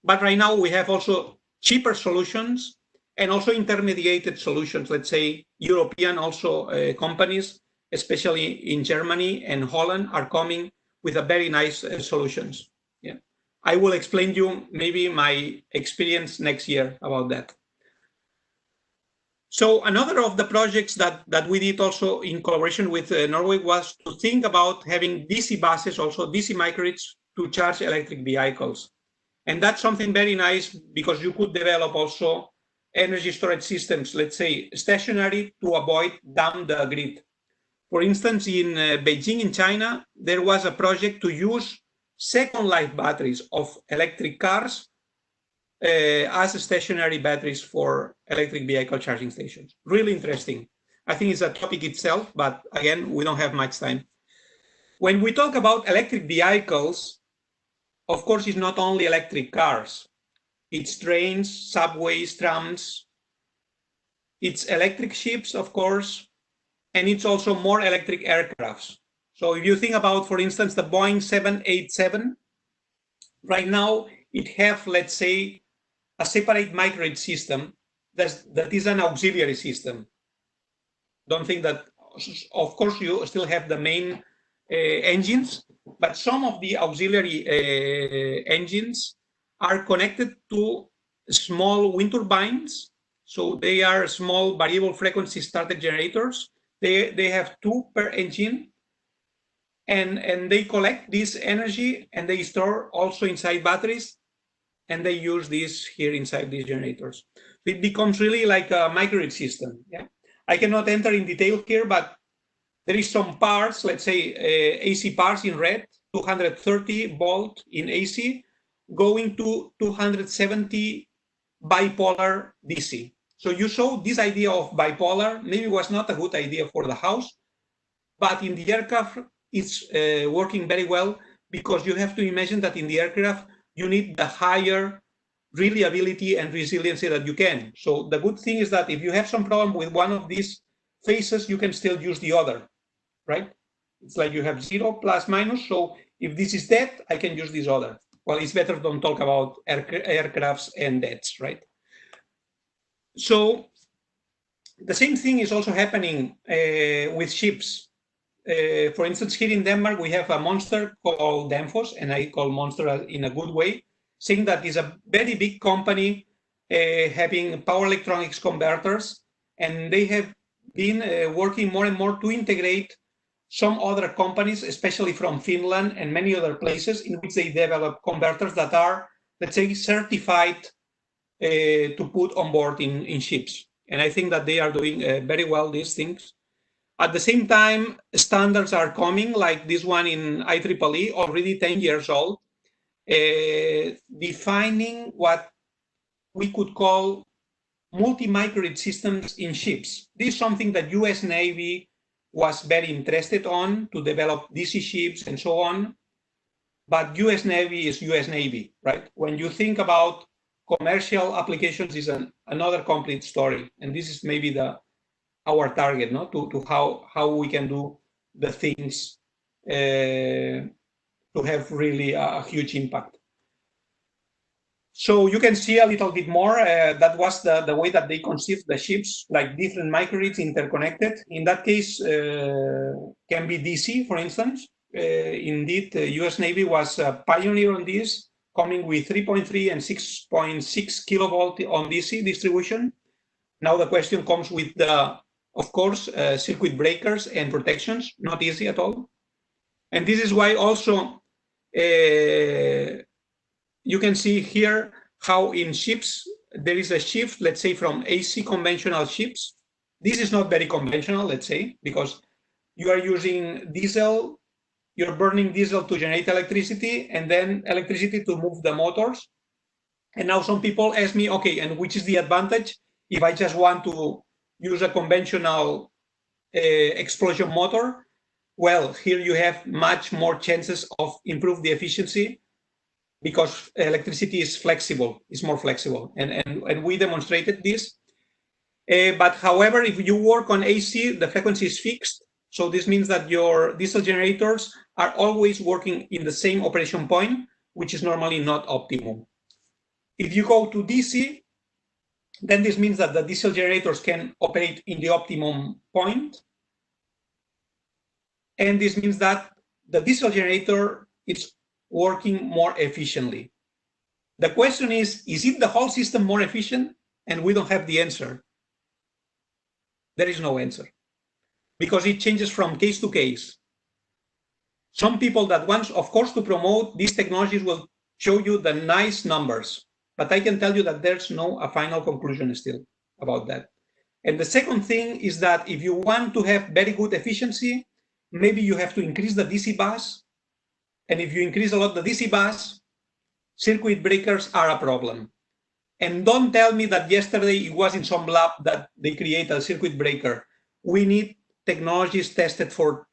B: but right now we have also cheaper solutions and also intermediated solutions. Let's say European also companies, especially in Germany and Holland, are coming with a very nice solutions. Yeah, I will explain you maybe my experience next year about that. So another of the projects that we did also in collaboration with Norway was to think about having DC buses, also DC microgrids to charge electric vehicles. And that's something very nice because you could develop also energy storage systems, let's say stationary, to avoid down the grid. For instance, in Beijing in China, there was a project to use second life batteries of electric cars as stationary batteries for electric vehicle charging stations. Really interesting. I think it's a topic itself, but again, we don't have much time. When we talk about electric vehicles, of course, it's not only electric cars. It's trains, subways, trams. It's electric ships, of course, and it's also more electric aircrafts. So if you think about, for instance, the Boeing 787, right now it have, let's say, a separate microgrid system that is an auxiliary system. Don't think that, of course, you still have the main engines, but some of the auxiliary engines are connected to small wind turbines. So they are small variable frequency starter generators. They have 2 per engine, and they collect this energy and they store also inside batteries, and they use this here inside these generators. It becomes really like a microgrid system. Yeah, I cannot enter in detail here, but there is some parts, let's say AC parts in red, 230 volt in AC, going to 270 bipolar DC. So you saw this idea of bipolar, maybe was not a good idea for the house, but in the aircraft, it's working very well, because you have to imagine that in the aircraft, you need the higher reliability and resiliency that you can. So the good thing is that if you have some problem with one of these phases, you can still use the other, right? It's like you have 0 plus minus. So if this is dead, I can use this other. Well, it's better don't talk about aircrafts and deaths, right? So the same thing is also happening with ships. For instance, here in Denmark, we have a monster called Danfoss, and I call monster in a good way, saying that it's a very big company having power electronics converters, and they have been working more and more to integrate some other companies, especially from Finland and many other places, in which they develop converters that are, let's say, certified to put on board in ships. And I think that they are doing very well these things. At the same time, standards are coming, like this one in IEEE, already 10 years old, defining what we could call multi-microgrid systems in ships. This is something that US Navy was very interested on, to develop DC ships and so on. But US Navy is US Navy, right? When you think about commercial applications, is another complete story. And this is maybe our target, no? To how we can do the things to have really a huge impact. So you can see a little bit more. That was the way that they conceived the ships, like different microgrids interconnected. In that case, can be DC, for instance. Indeed, the US Navy was a pioneer on this, coming with 3.3 and 6.6 kilovolt on DC distribution. Now the question comes with of course, circuit breakers and protections, not easy at all. And this is why also you can see here how in ships, there is a shift, let's say, from AC conventional ships. This is not very conventional, let's say, because you are using diesel, you're burning diesel to generate electricity, and then electricity to move the motors. And now some people ask me, okay, and which is the advantage if I just want to use a conventional explosion motor? Well, here you have much more chances of improve the efficiency, because electricity is flexible, it's more flexible, and we demonstrated this. But however, if you work on AC, the frequency is fixed. So this means that your diesel generators are always working in the same operation point, which is normally not optimum. If you go to DC, then this means that the diesel generators can operate in the optimum point. And this means that the diesel generator is working more efficiently. The question is it the whole system more efficient? And we don't have the answer. There is no answer, because it changes from case to case. Some people that want, of course, to promote these technologies will show you the nice numbers, but I can tell you that there's a final conclusion still about that. And the second thing is that if you want to have very good efficiency, maybe you have to increase the DC bus. And if you increase a lot the DC bus, circuit breakers are a problem. And don't tell me that yesterday it was in some lab that they create a circuit breaker. We need technologies tested for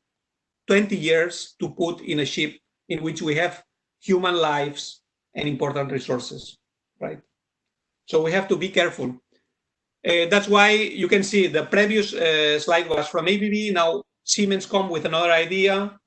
B: 20 years to put in a ship in which we have human lives and important resources, right? So we have to be careful. That's why you can see the previous slide was from ABB. Now Siemens come with another idea.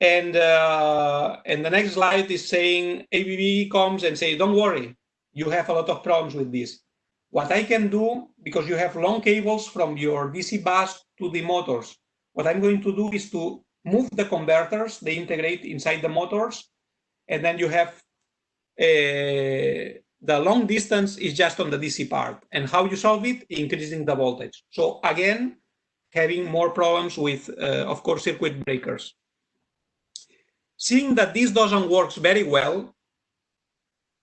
B: And the next slide is saying ABB comes and say, don't worry, you have a lot of problems with this. What I can do, because you have long cables from your DC bus to the motors, what I'm going to do is to move the converters, they integrate inside the motors, and then you have the long distance is just on the DC part. And how you solve it? Increasing the voltage. So again, having more problems with, of course, circuit breakers. Seeing that this doesn't work very well,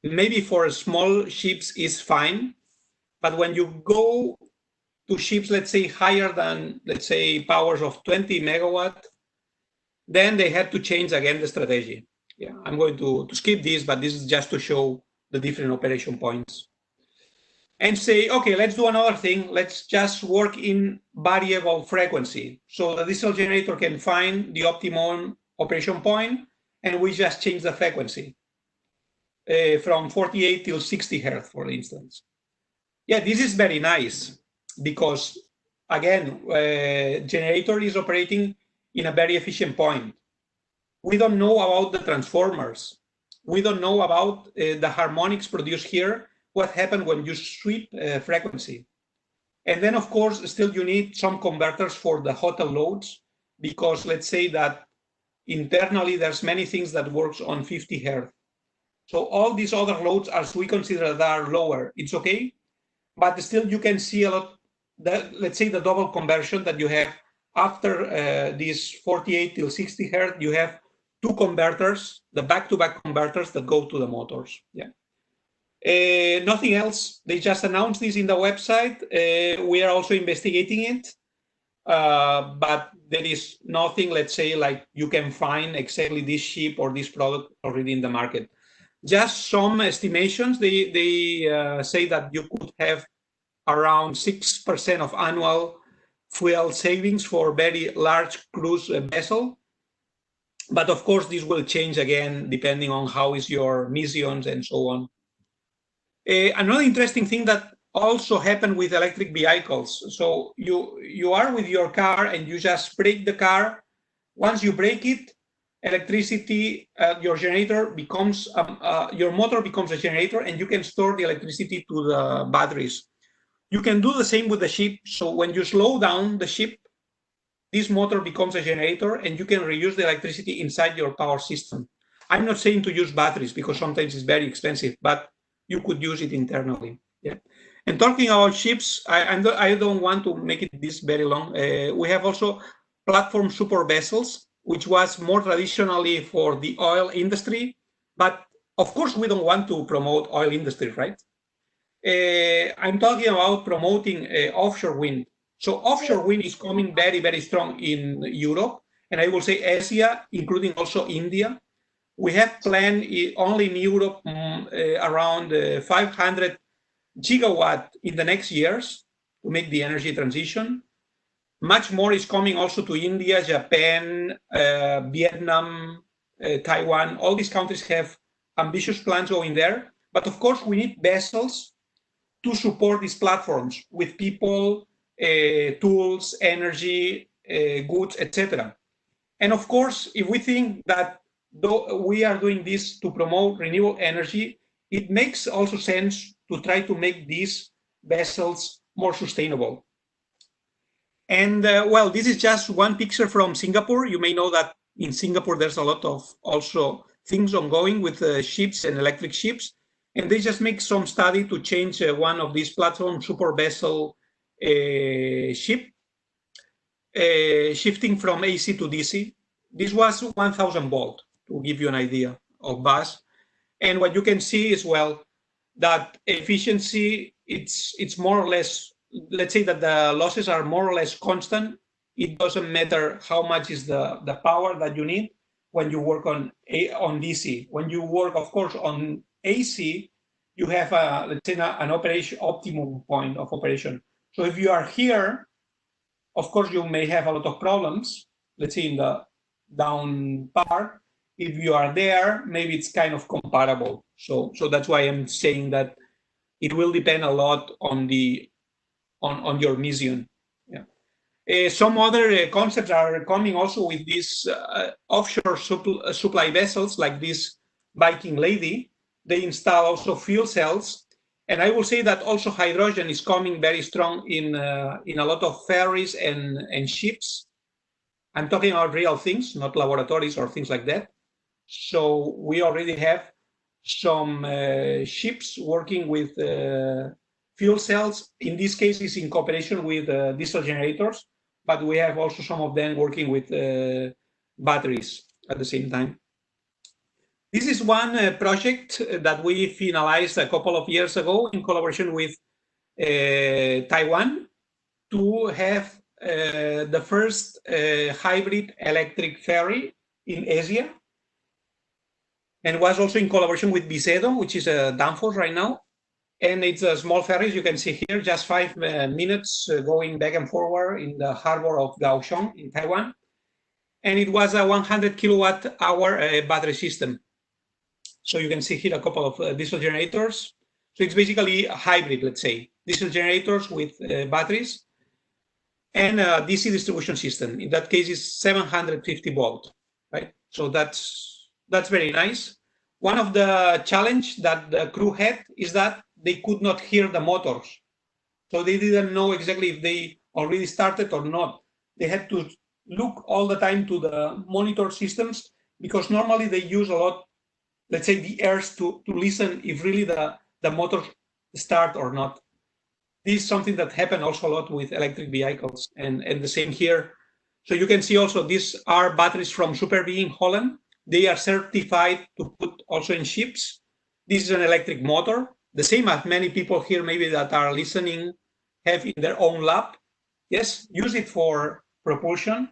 B: maybe for small ships is fine, but when you go to ships, let's say higher than, let's say, powers of 20 megawatt, then they had to change again the strategy. Yeah, I'm going to skip this, but this is just to show the different operation points. And say, okay, let's do another thing. Let's just work in variable frequency. So the diesel generator can find the optimum operation point, and we just change the frequency from 48 till 60 hertz, for instance. Yeah, this is very nice because, again, generator is operating in a very efficient point. We don't know about the transformers. We don't know about the harmonics produced here, what happened when you sweep frequency. And then, of course, still you need some converters for the hotel loads, because let's say that internally there's many things that works on 50 hertz. So all these other loads, as we consider that are lower, it's okay, but still you can see a lot, let's say the double conversion that you have after this 48 till 60 hertz, you have two converters, the back-to-back converters that go to the motors. Yeah. Nothing else. They just announced this in the website. We are also investigating it, but there is nothing, let's say, like you can find exactly this ship or this product already in the market. Just some estimations. They say that you could have around 6% of annual fuel savings for very large cruise vessel. But of course, this will change again, depending on how is your missions and so on. Another interesting thing that also happened with electric vehicles. So you are with your car and you just brake the car. Once you brake it, electricity, your generator becomes, your motor becomes a generator, and you can store the electricity to the batteries. You can do the same with the ship. So when you slow down the ship, this motor becomes a generator, and you can reuse the electricity inside your power system. I'm not saying to use batteries because sometimes it's very expensive, but you could use it internally. Yeah. And talking about ships, I don't want to make it this very long. We have also platform support vessels, which was more traditionally for the oil industry, but of course we don't want to promote oil industry, right? I'm talking about promoting offshore wind. So offshore wind is coming very, very strong in Europe, and I will say Asia, including also India. We have planned only in Europe around 500 gigawatt in the next years to make the energy transition. Much more is coming also to India, Japan, Vietnam, Taiwan. All these countries have ambitious plans going there. But of course, we need vessels to support these platforms with people, tools, energy, goods, etc. And of course, if we think that though we are doing this to promote renewable energy, it makes also sense to try to make these vessels more sustainable. And well, this is just one picture from Singapore. You may know that in Singapore, there's a lot of also things ongoing with ships and electric ships. And they just make some study to change one of these platform support vessel ship, shifting from AC to DC. This was 1,000 volt, to give you an idea of bus. And what you can see is, well, that efficiency, it's more or less, let's say that the losses are more or less constant. It doesn't matter how much is the power that you need when you work on DC. When you work, of course, on AC, you have let's say an operation optimum point of operation. So if you are here, of course, you may have a lot of problems, let's say in the down part. If you are there, maybe it's kind of comparable. So that's why I'm saying that it will depend a lot on on your mission. Yeah. Some other concepts are coming also with these offshore supply vessels, like this Viking lady. They install also fuel cells, and I will say that also hydrogen is coming very strong in a lot of ferries and ships. I'm talking about real things, not laboratories or things like that. So we already have some ships working with fuel cells. In this case, it's in cooperation with diesel generators, but we have also some of them working with batteries at the same time. This is one project that we finalized a couple of years ago in collaboration with Taiwan to have the first hybrid electric ferry in Asia, and was also in collaboration with Visedo, which is a Danfoss right now. And it's a small ferry, as you can see here, just 5 minutes going back and forward in the harbor of Kaohsiung in Taiwan. And it was a 100 kilowatt hour battery system. So you can see here a couple of diesel generators. So it's basically a hybrid, let's say, diesel generators with batteries and a DC distribution system. In that case, it's 750 volt, right? So that's very nice. One of the challenge that the crew had is that they could not hear the motors. So they didn't know exactly if they already started or not. They had to look all the time to the monitor systems because normally they use a lot, let's say, the ears to listen if really the motors start or not. This is something that happened also a lot with electric vehicles, and the same here. So you can see also these are batteries from Super V in Holland. They are certified to put also in ships. This is an electric motor, the same as many people here maybe that are listening have in their own lab. Yes, use it for propulsion.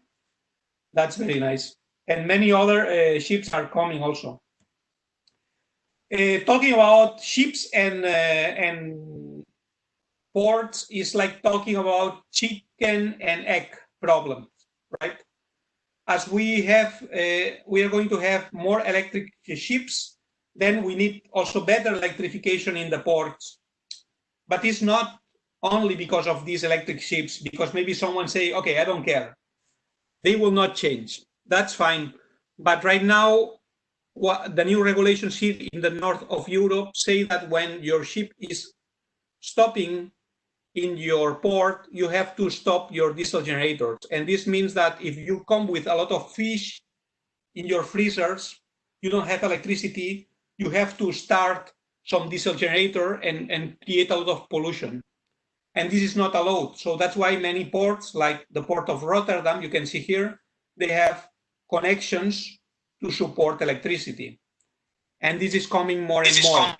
B: That's very nice. And many other ships are coming also. Talking about ships and ports is like talking about chicken and egg problems, right? As we are going to have more electric ships, then we need also better electrification in the ports. But it's not only because of these electric ships, because maybe someone say, okay, I don't care. They will not change. That's fine. But right now, the new regulations here in the north of Europe say that when your ship is stopping in your port, you have to stop your diesel generators. And this means that if you come with a lot of fish in your freezers, you don't have electricity, you have to start some diesel generator and create a lot of pollution. And this is not allowed. So that's why many ports, like the port of Rotterdam, you can see here, they have connections to support electricity. And this is coming more and more.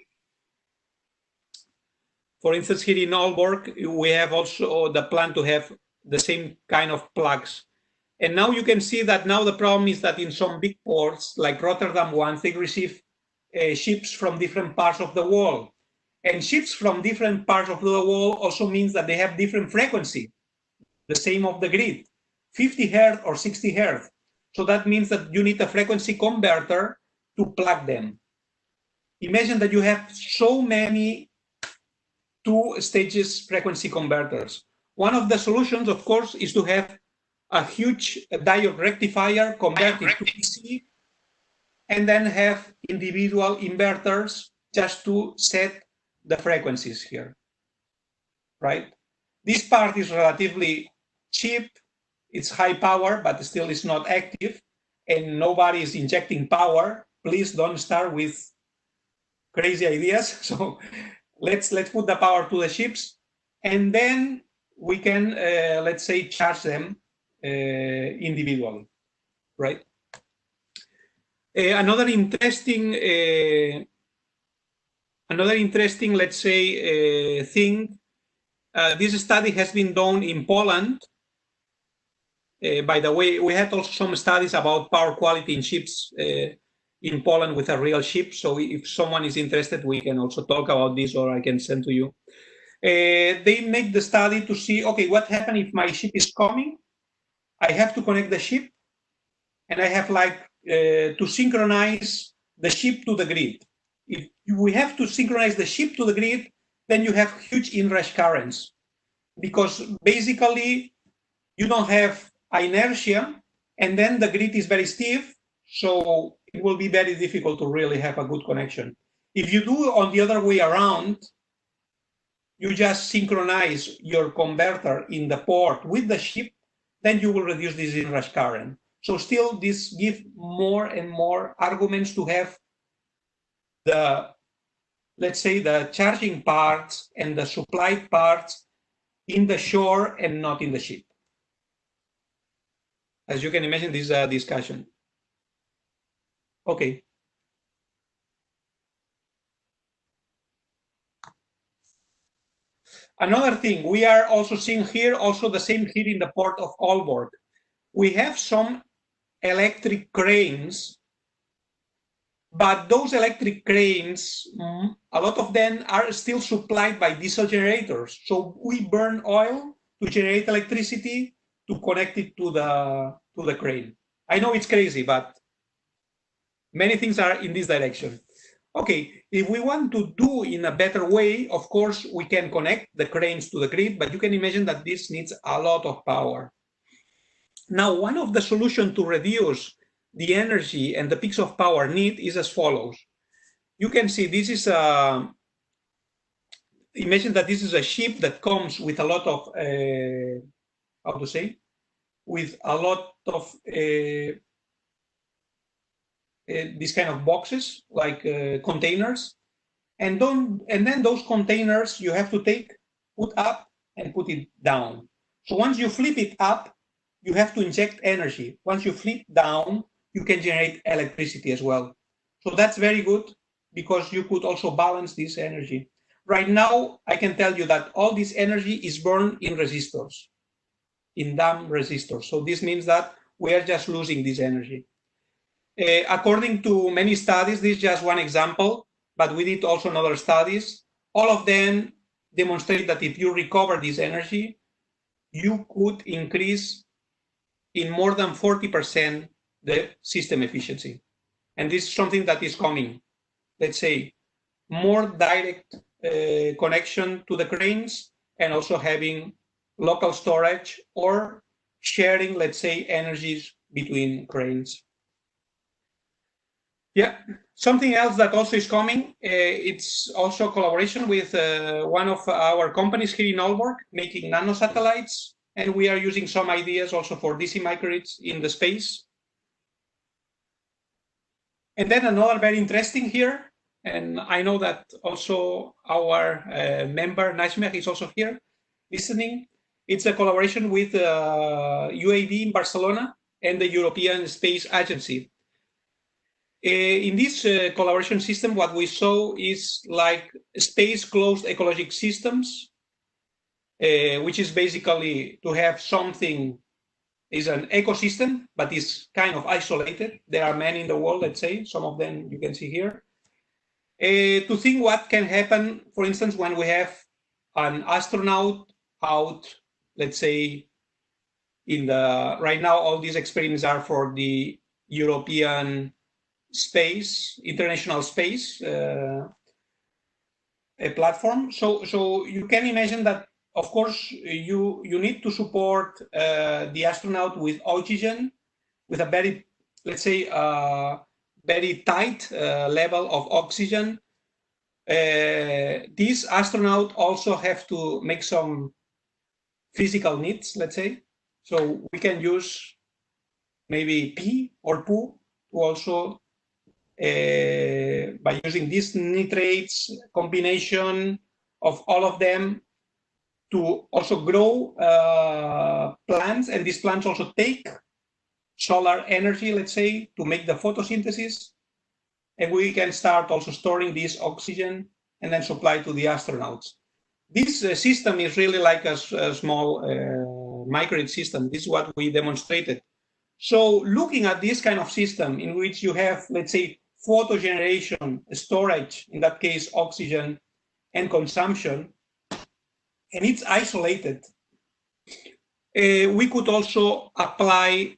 B: For instance, here in Aalborg, we have also the plan to have the same kind of plugs. And now you can see that now the problem is that in some big ports, like Rotterdam ones, they receive ships from different parts of the world. And ships from different parts of the world also means that they have different frequency, the same of the grid, 50 hertz or 60 hertz. So that means that you need a frequency converter to plug them. Imagine that you have so many 2 stages frequency converters. One of the solutions, of course, is to have a huge diode rectifier converted to DC and then have individual inverters just to set the frequencies here, right? This part is relatively cheap. It's high power, but still it's not active, and nobody is injecting power. Please don't start with crazy ideas. So let's put the power to the ships, and then we can, let's say, charge them individually, right? Another interesting, let's say, thing. This study has been done in Poland. By the way, we had also some studies about power quality in ships in Poland with a real ship. So if someone is interested, we can also talk about this, or I can send to you. They make the study to see, okay, what happens if my ship is coming? I have to connect the ship, and I have like to synchronize the ship to the grid. If we have to synchronize the ship to the grid, then you have huge inrush currents, because basically you don't have inertia, and then the grid is very stiff, so it will be very difficult to really have a good connection. If you do on the other way around, you just synchronize your converter in the port with the ship, then you will reduce this inrush current. So still, this gives more and more arguments to have the, let's say, the charging parts and the supply parts in the shore and not in the ship. As you can imagine, this is a discussion. Okay. Another thing, we are also seeing here, also the same here in the port of Aalborg. We have some electric cranes, but those electric cranes, a lot of them are still supplied by diesel generators. So we burn oil to generate electricity to connect it to the crane. I know it's crazy, but many things are in this direction. Okay, if we want to do in a better way, of course, we can connect the cranes to the grid, but you can imagine that this needs a lot of power. Now, one of the solutions to reduce the energy and the peaks of power need is as follows. You can see this is imagine that this is a ship that comes with a lot of, how to say, with a lot of these kind of boxes, like containers, and then those containers you have to put up and put it down. So once you flip it up, you have to inject energy. Once you flip down, you can generate electricity as well. So that's very good because you could also balance this energy. Right now, I can tell you that all this energy is burned in resistors, in dam resistors. So this means that we are just losing this energy. According to many studies, this is just one example, but we did also other studies. All of them demonstrate that if you recover this energy, you could increase in more than 40% the system efficiency. And this is something that is coming, let's say, more direct connection to the cranes and also having local storage or sharing, let's say, energies between cranes. Yeah, something else that also is coming, it's also collaboration with one of our companies here in Aalborg, making nanosatellites, and we are using some ideas also for DC microgrids in the space. And then another very interesting here, and I know that also our member Najmer is also here listening. It's a collaboration with UAV in Barcelona and the European Space Agency. In this collaboration system, what we saw is like space closed ecologic systems, which is basically to have something is an ecosystem, but is kind of isolated. There are many in the world, let's say, some of them you can see here. To think what can happen, for instance, when we have an astronaut out, let's say, in the, right now, all these experiments are for the European space, international space a platform. So you can imagine that, of course, you need to support the astronaut with oxygen, with a very, let's say, very tight level of oxygen. These astronauts also have to make some physical needs, let's say. So we can use maybe pee or poo to also, by using these nitrates combination of all of them, to also grow plants, and these plants also take solar energy, let's say, to make the photosynthesis, and we can start also storing this oxygen and then supply to the astronauts. This system is really like a small microgrid system. This is what we demonstrated. So looking at this kind of system in which you have, let's say, photo generation, storage, in that case, oxygen, and consumption, and it's isolated, we could also apply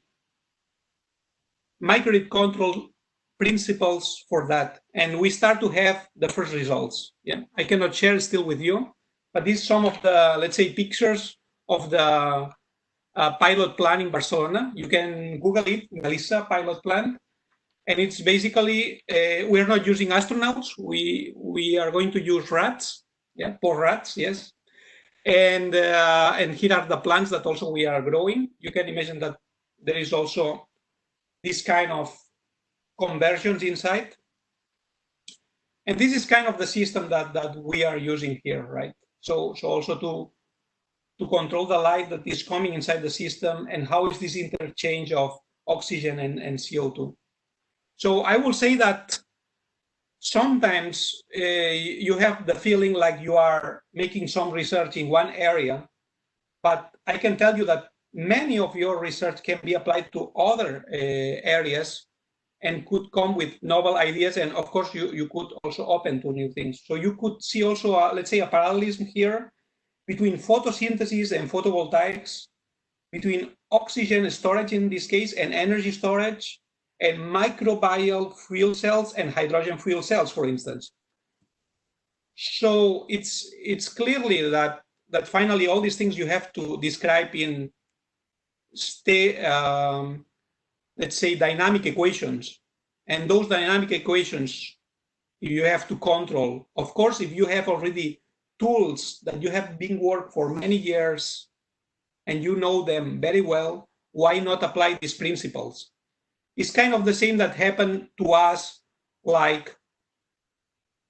B: microgrid control principles for that. And we start to have the first results. Yeah, I cannot share still with you, but these are some of the, let's say, pictures of the pilot plant in Barcelona. You can Google it, Galisa pilot plant. And it's basically, we're not using astronauts. We are going to use rats, yeah, poor rats, yes. And here are the plants that also we are growing. You can imagine that there is also this kind of conversions inside. And this is kind of the system that we are using here, right? So also to control the light that is coming inside the system and how is this interchange of oxygen and CO2. So I will say that sometimes you have the feeling like you are making some research in one area, but I can tell you that many of your research can be applied to other areas and could come with novel ideas. And of course, you could also open to new things. So you could see also, let's say, a parallelism here between photosynthesis and photovoltaics, between oxygen storage in this case and energy storage, and microbial fuel cells and hydrogen fuel cells, for instance. So it's clearly that finally all these things you have to describe in let's say dynamic equations, and those dynamic equations you have to control. Of course, if you have already tools that you have been working for many years and you know them very well, why not apply these principles? It's kind of the same that happened to us, like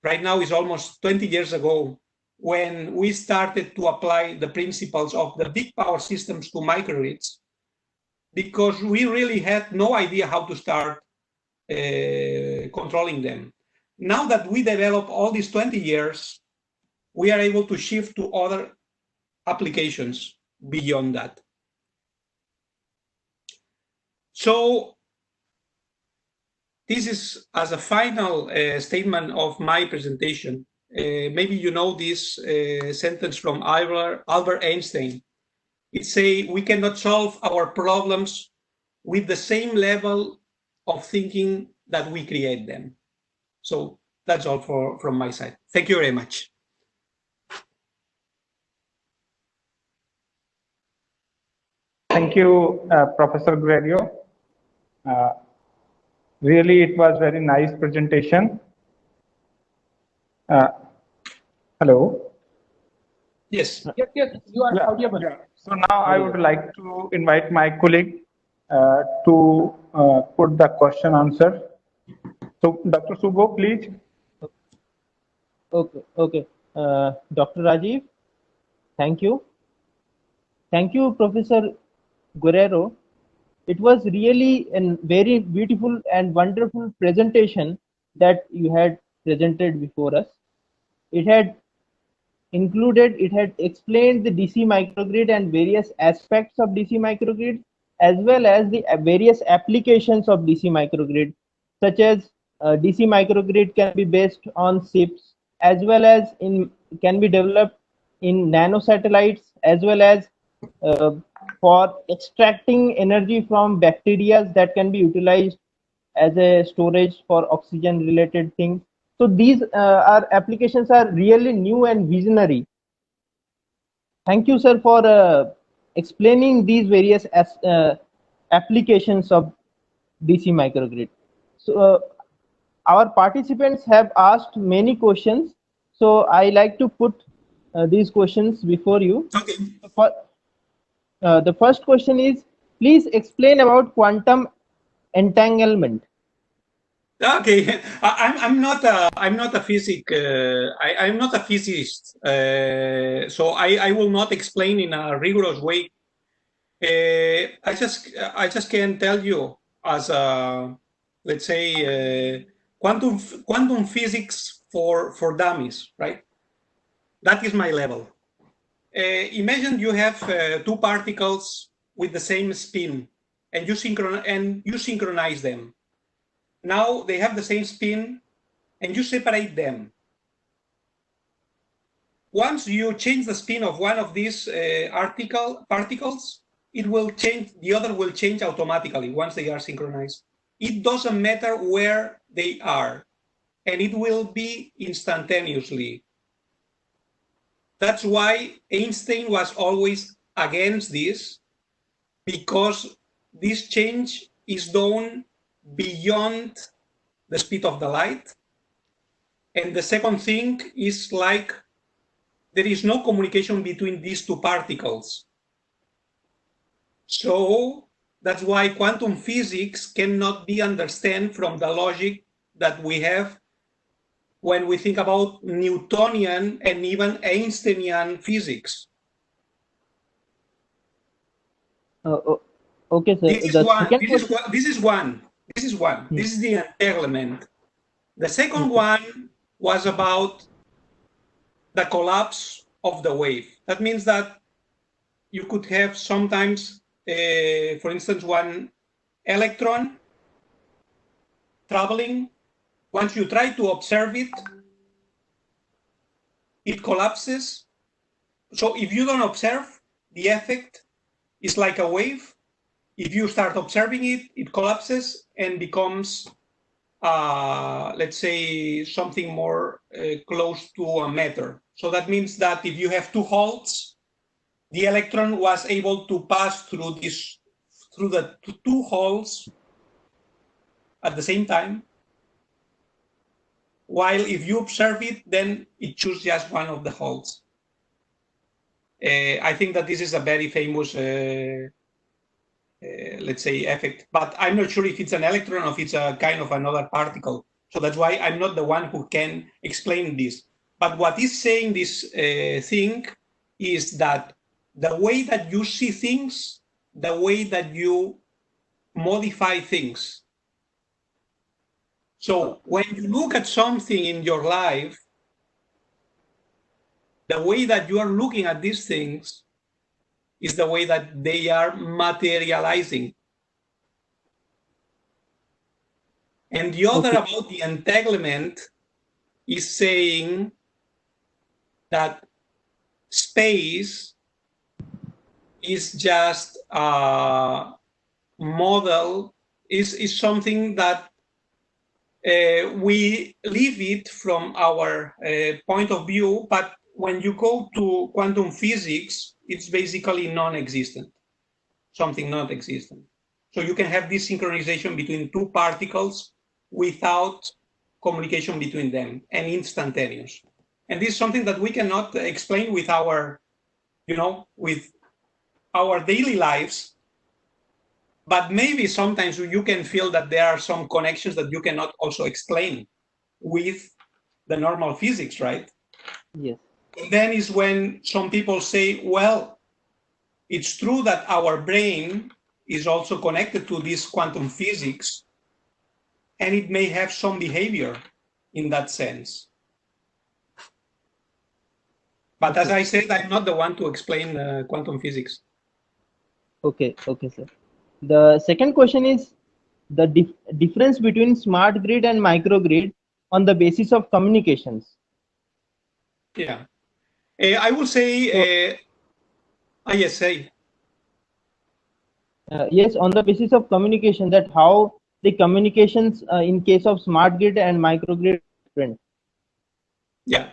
B: right now is almost 20 years ago, when we started to apply the principles of the big power systems to microgrids, because we really had no idea how to start controlling them. Now that we develop all these 20 years, we are able to shift to other applications beyond that. So this is as a final statement of my presentation. Maybe you know this sentence from Albert Einstein. It says, we cannot solve our problems with the same level of thinking that we create them. So that's all from my side. Thank you very much.
A: Thank you, Professor Guerrero. Really, it was very nice presentation. Hello.
B: Yes.
C: Yes, you are audible.
A: Yeah. So now I would like to invite my colleague to put the question answer. So Dr. Subho, please.
C: Okay. Dr. Rajiv, thank you. Thank you, Professor Guerrero. It was really a very beautiful and wonderful presentation that you had presented before us. It had explained the DC microgrid and various aspects of DC microgrid, as well as the various applications of DC microgrid, such as DC microgrid can be based on ships, as well as can be developed in nanosatellites, as well as for extracting energy from bacteria that can be utilized as a storage for oxygen related things. So these applications are really new and visionary. Thank you, sir, for explaining these various applications of DC microgrid. So our participants have asked many questions. So I like to put these questions before you.
B: Okay.
C: The first question is, please explain about quantum entanglement.
B: Okay, I'm not a physicist, so I will not explain in a rigorous way. I just can tell you as a, let's say, quantum physics for dummies, right? That is my level. Imagine you have two particles with the same spin, and you synchronize them. Now they have the same spin, and you separate them. Once you change the spin of one of these particles, it will change, the other will change automatically once they are synchronized. It doesn't matter where they are, and it will be instantaneously. That's why Einstein was always against this, because this change is done beyond the speed of the light. And the second thing is like there is no communication between these two particles. So that's why quantum physics cannot be understood from the logic that we have when we think about Newtonian and even Einsteinian physics.
C: Okay, sir.
B: This is
C: The
B: one.
C: second
B: This
C: question.
B: is one. This is one. This is one. This is the entanglement. The second one was about the collapse of the wave. That means that you could have sometimes, for instance, one electron traveling. Once you try to observe it, it collapses. So if you don't observe, the effect is like a wave. If you start observing it, it collapses and becomes, let's say, something more close to a matter. So that means that if you have two holes, the electron was able to pass through the two holes at the same time. While if you observe it, then it chooses just one of the holes. I think that this is a very famous, let's say, effect, but I'm not sure if it's an electron or if it's a kind of another particle. So that's why I'm not the one who can explain this. But what is saying this thing is that the way that you see things, the way that you modify things. So when you look at something in your life, the way that you are looking at these things is the way that they are materializing. And the other about the entanglement is saying that space is just a model, is something that we leave it from our point of view, but when you go to quantum physics, it's basically non-existent, something non-existent. So you can have this synchronization between two particles without communication between them and instantaneous. And this is something that we cannot explain with our, with our daily lives, but maybe sometimes you can feel that there are some connections that you cannot also explain with the normal physics, right?
C: Yes.
B: Then is when some people say, well, it's true that our brain is also connected to this quantum physics, and it may have some behavior in that sense. But as I said, I'm not the one to explain quantum physics.
C: Okay, sir. The second question is the difference between smart grid and microgrid on the basis of communications.
B: Yeah. I will say, yes, say.
C: Yes, on the basis of communication, that how the communications in case of smart grid and microgrid are different.
B: Yeah.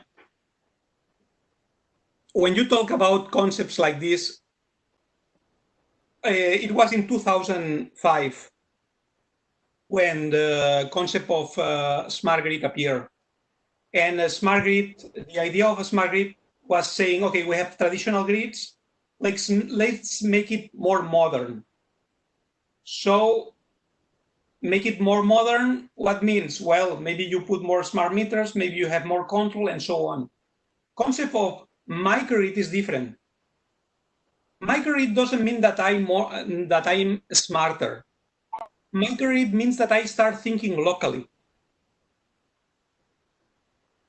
B: When you talk about concepts like this, it was in 2005 when the concept of smart grid appeared. And a smart grid, the idea of a smart grid was saying, okay, we have traditional grids, let's make it more modern. So make it more modern, what means? Well, maybe you put more smart meters, maybe you have more control and so on. Concept of microgrid is different. Microgrid doesn't mean that I'm smarter. Microgrid means that I start thinking locally.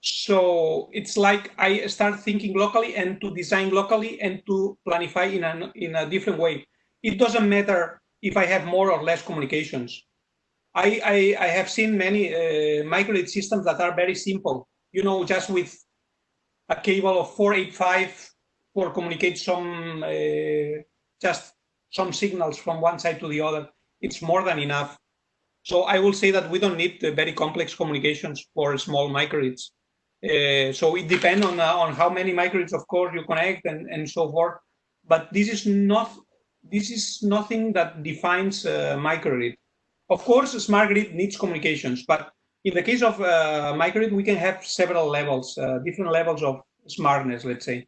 B: So it's like I start thinking locally and to design locally and to planify in a different way. It doesn't matter if I have more or less communications. I have seen many microgrid systems that are very simple, just with a cable of 485 for communicate just some signals from one side to the other. It's more than enough. So I will say that we don't need very complex communications for small microgrids. So it depends on how many microgrids, of course, you connect and so forth. But this is nothing that defines microgrid. Of course, a smart grid needs communications, but in the case of microgrid, we can have several levels, different levels of smartness, let's say.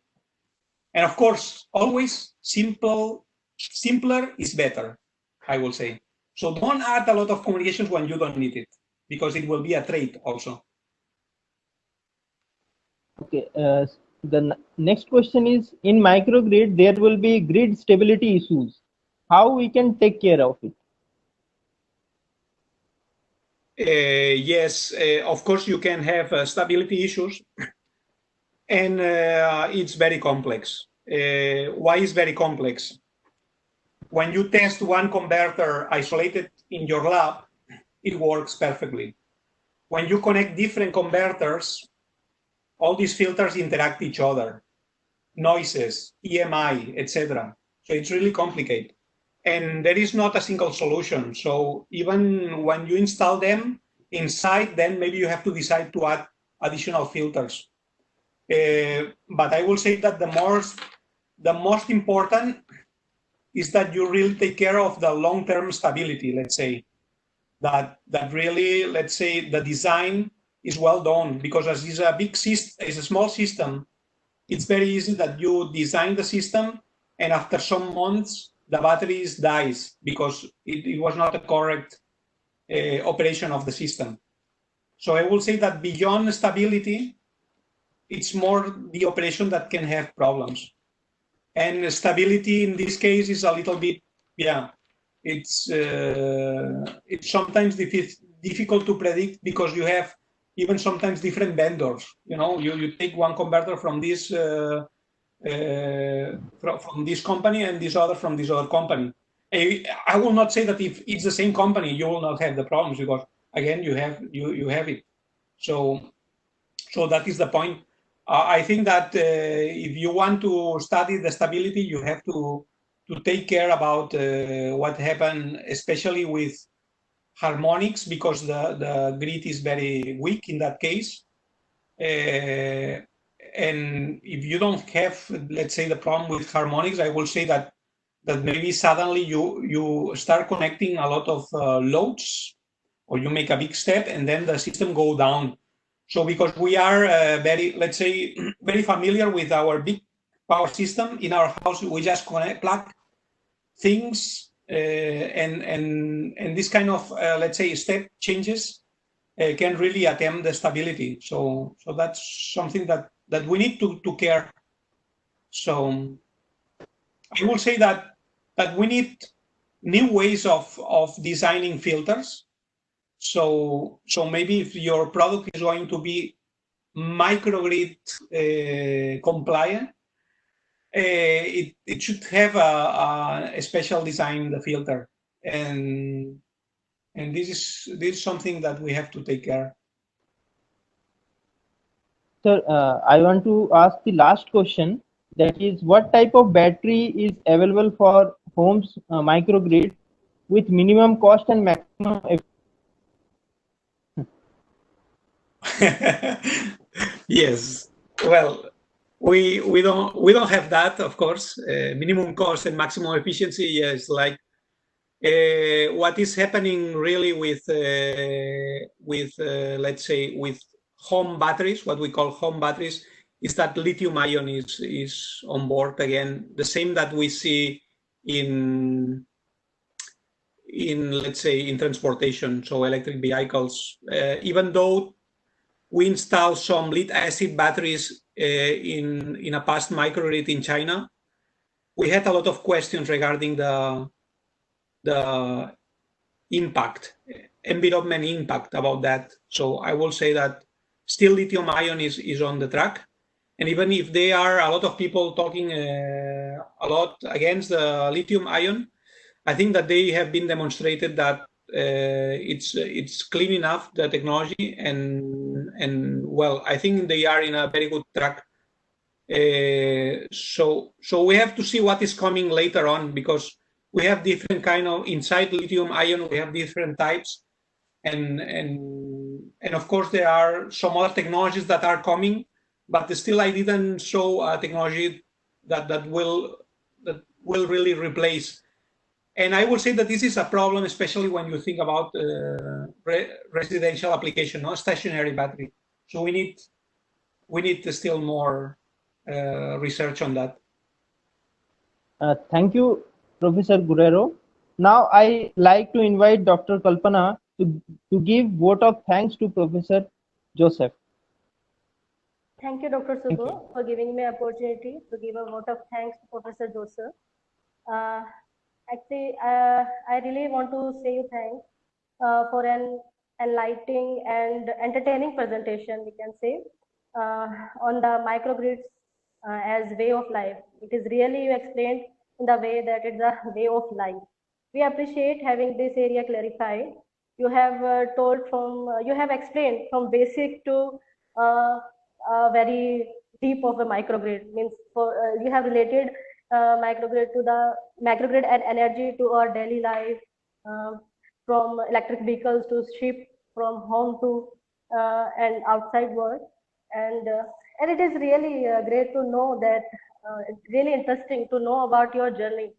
B: And of course, always simpler is better, I will say. So don't add a lot of communications when you don't need it, because it will be a trait also.
C: Okay. The next question is, in microgrid, there will be grid stability issues. How we can take care of it?
B: Yes, of course, you can have stability issues, and it's very complex. Why is very complex? When you test one converter isolated in your lab, it works perfectly. When you connect different converters, all these filters interact each other, noises, EMI, etc. So it's really complicated. And there is not a single solution. So even when you install them inside, then maybe you have to decide to add additional filters. But I will say that the most important is that you really take care of the long-term stability, let's say. That really, let's say, the design is well done, because as is a big system, is a small system, it's very easy that you design the system and after some months the batteries dies because it was not a correct operation of the system. So I will say that beyond stability, it's more the operation that can have problems. And stability in this case is a little bit, yeah, it's sometimes difficult to predict because you have even sometimes different vendors. You know, you take one converter from this company and this other from this other company. I will not say that if it's the same company, you will not have the problems, because again, you have it. So that is the point. I think that if you want to study the stability, you have to take care about what happened, especially with harmonics, because the grid is very weak in that case. And if you don't have, let's say, the problem with harmonics, I will say that maybe suddenly you start connecting a lot of loads, or you make a big step and then the system go down. So because we are very, let's say, very familiar with our big power system in our house, we just plug things and this kind of, let's say, step changes can really attempt the stability. So that's something that we need to care. So I will say that we need new ways of designing filters. So maybe if your product is going to be microgrid compliant, it should have a special design, the filter, and this is something that we have to take care.
C: Sir, I want to ask the last question. That is, what type of battery is available for homes microgrid with minimum cost and maximum
B: Yes. Well, we don't have that, of course. Minimum cost and maximum efficiency. Yes, like what is happening really with let's say, with home batteries, what we call home batteries, is that lithium ion is on board again, the same that we see in let's say, in transportation, so electric vehicles. Even though we installed some lead acid batteries in a past microgrid in China, we had a lot of questions regarding the impact, environment impact about that. So I will say that still lithium ion is on the track. And even if there are a lot of people talking a lot against the lithium ion, I think that they have been demonstrated that it's clean enough, the technology, and well, I think they are in a very good track. So we have to see what is coming later on, because we have different kind of, inside lithium ion we have different types, and of course there are some other technologies that are coming, but still I didn't show a technology that will really replace. And I will say that this is a problem, especially when you think about residential application, not stationary battery. So we need still more research on that.
C: Thank you, Professor Guerrero. Now I like to invite Dr. Kalpana to give vote of thanks to Professor Joseph.
D: Thank you, Dr.
C: Thank you.
D: Subo, for giving me opportunity to give a vote of thanks to Professor Joseph. Uh, Actually, I really want to say you thanks for an enlightening and entertaining presentation, we can say, on the microgrids as way of life. It is really you explained in the way that it's a way of life. We appreciate having this area clarified. You have you have explained from basic to very deep of a microgrid. Means you have related microgrid to the microgrid and energy to our daily life, from electric vehicles to ship, from home to and outside world, and it is really great to know that it's really interesting to know about your journey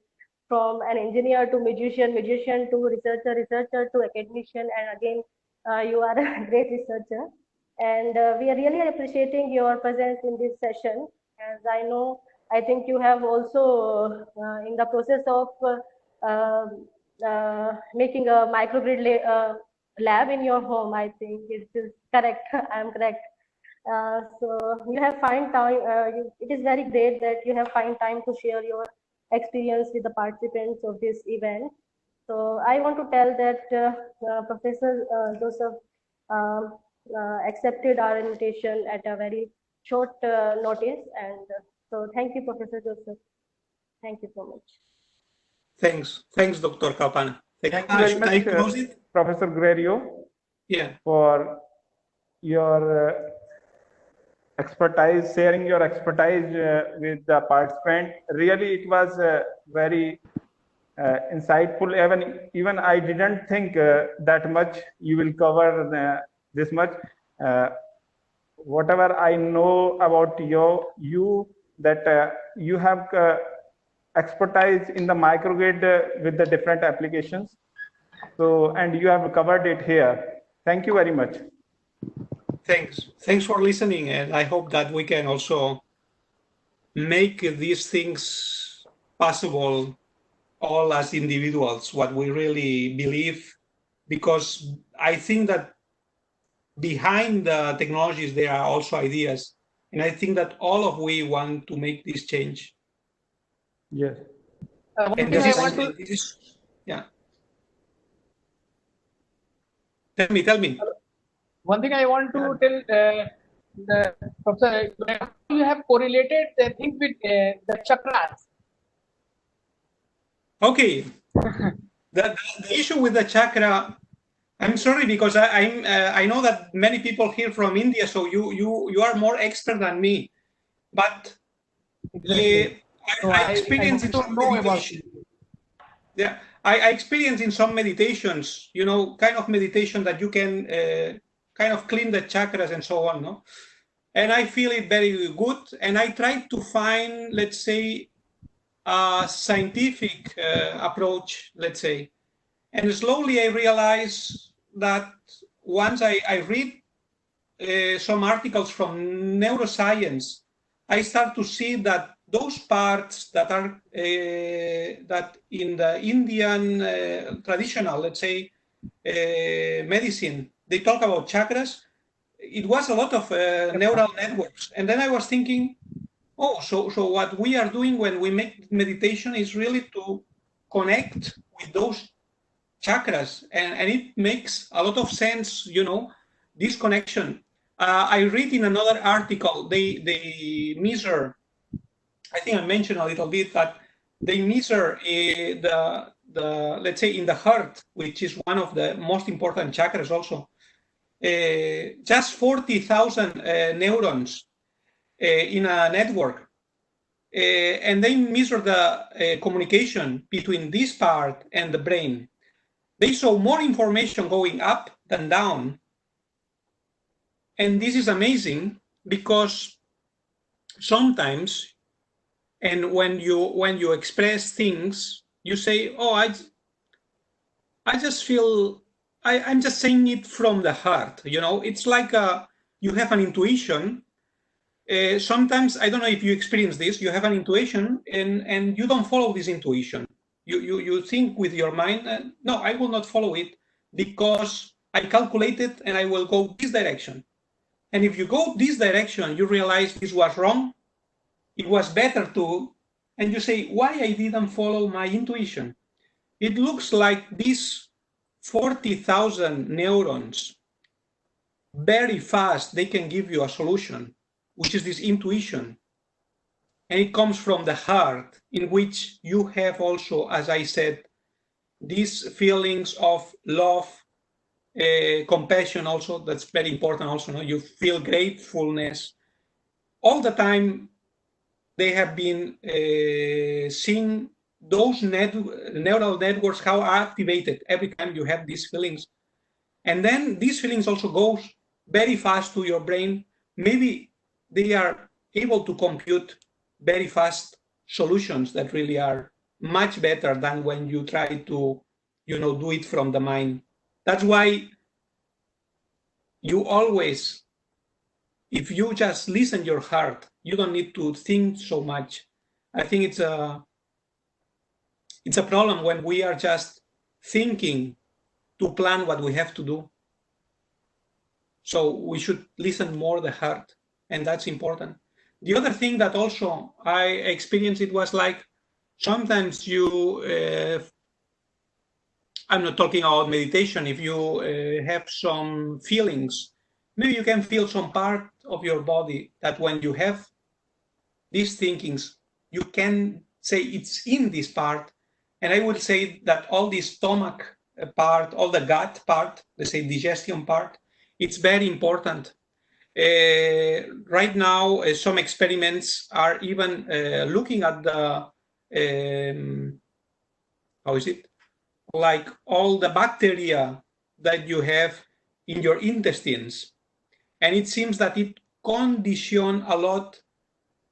D: from an engineer to musician, musician to researcher, researcher to academician, and again you are a great researcher. And we are really appreciating your presence in this session. As I know, I think you have also in the process of making a microgrid lab in your home. I think it is correct. I am correct. So you have find time. It is very great that you have find time to share your experience with the participants of this event. So I want to tell that Professor Joseph accepted our invitation at a very short notice, and so thank you, Professor Joseph. Thank you so much.
B: Thanks, Dr. Kalpana.
A: Thank you very much, Professor Guerrero, for your expertise, sharing your expertise with the participant. Really, it was very insightful. Even I didn't think that much you will cover this much. Whatever I know about you that you have expertise in the microgrid with the different applications. So, and you have covered it here. Thank you very much.
B: Thanks for listening, and I hope that we can also make these things possible all as individuals, what we really believe, because I think that behind the technologies there are also ideas, and I think that all of we want to make this change.
A: Yes.
B: Yeah. Tell me.
E: One thing I want to tell Professor, you have correlated the thing with the chakras.
B: Okay. the issue with the chakra, I'm sorry, because I know that many people here from India, so you are more expert than me, but I experienced in some meditation. Yeah, I experienced in some meditations, kind of meditation that you can kind of clean the chakras and so on, no? And I feel it very good. And I try to find, let's say, a scientific approach, let's say. And slowly I realize that once I read some articles from neuroscience, I start to see that those parts that are that in the Indian traditional, let's say, medicine, they talk about chakras. It was a lot of neural networks. And then I was thinking, oh, so what we are doing when we make meditation is really to connect with those chakras. And it makes a lot of sense, this connection. I read in another article, they measure, I think I mentioned a little bit, that they measure the let's say in the heart, which is one of the most important chakras also, just 40,000 neurons in a network. And they measure the communication between this part and the brain. They saw more information going up than down. And this is amazing because sometimes, and when you express things, you say, oh, I just feel, I'm just saying it from the heart, It's like you have an intuition, sometimes, I don't know if you experience this, you have an intuition and you don't follow this intuition. You think with your mind, no, I will not follow it because I calculated and I will go this direction. And if you go this direction, you realize this was wrong. It was better to, and you say, why I didn't follow my intuition? It looks like these 40,000 neurons, very fast, they can give you a solution, which is this intuition. And it comes from the heart, in which you have also, as I said, these feelings of love, compassion also, that's very important also. No? You feel gratefulness. All the time, they have been seeing those neural networks, how activated every time you have these feelings. And then these feelings also goes very fast to your brain. Maybe they are able to compute very fast solutions that really are much better than when you try to, do it from the mind. That's why you always, if you just listen your heart, you don't need to think so much. I think it's a problem when we are just thinking to plan what we have to do. So we should listen more the heart, and that's important. The other thing that also I experienced, it was like sometimes you, I'm not talking about meditation, if you have some feelings, maybe you can feel some part of your body that when you have these thinkings, you can say it's in this part. And I would say that all the stomach part, all the gut part, let's say digestion part, it's very important. Right now, some experiments are even looking at the, how is it? Like all the bacteria that you have in your intestines. And it seems that it conditions a lot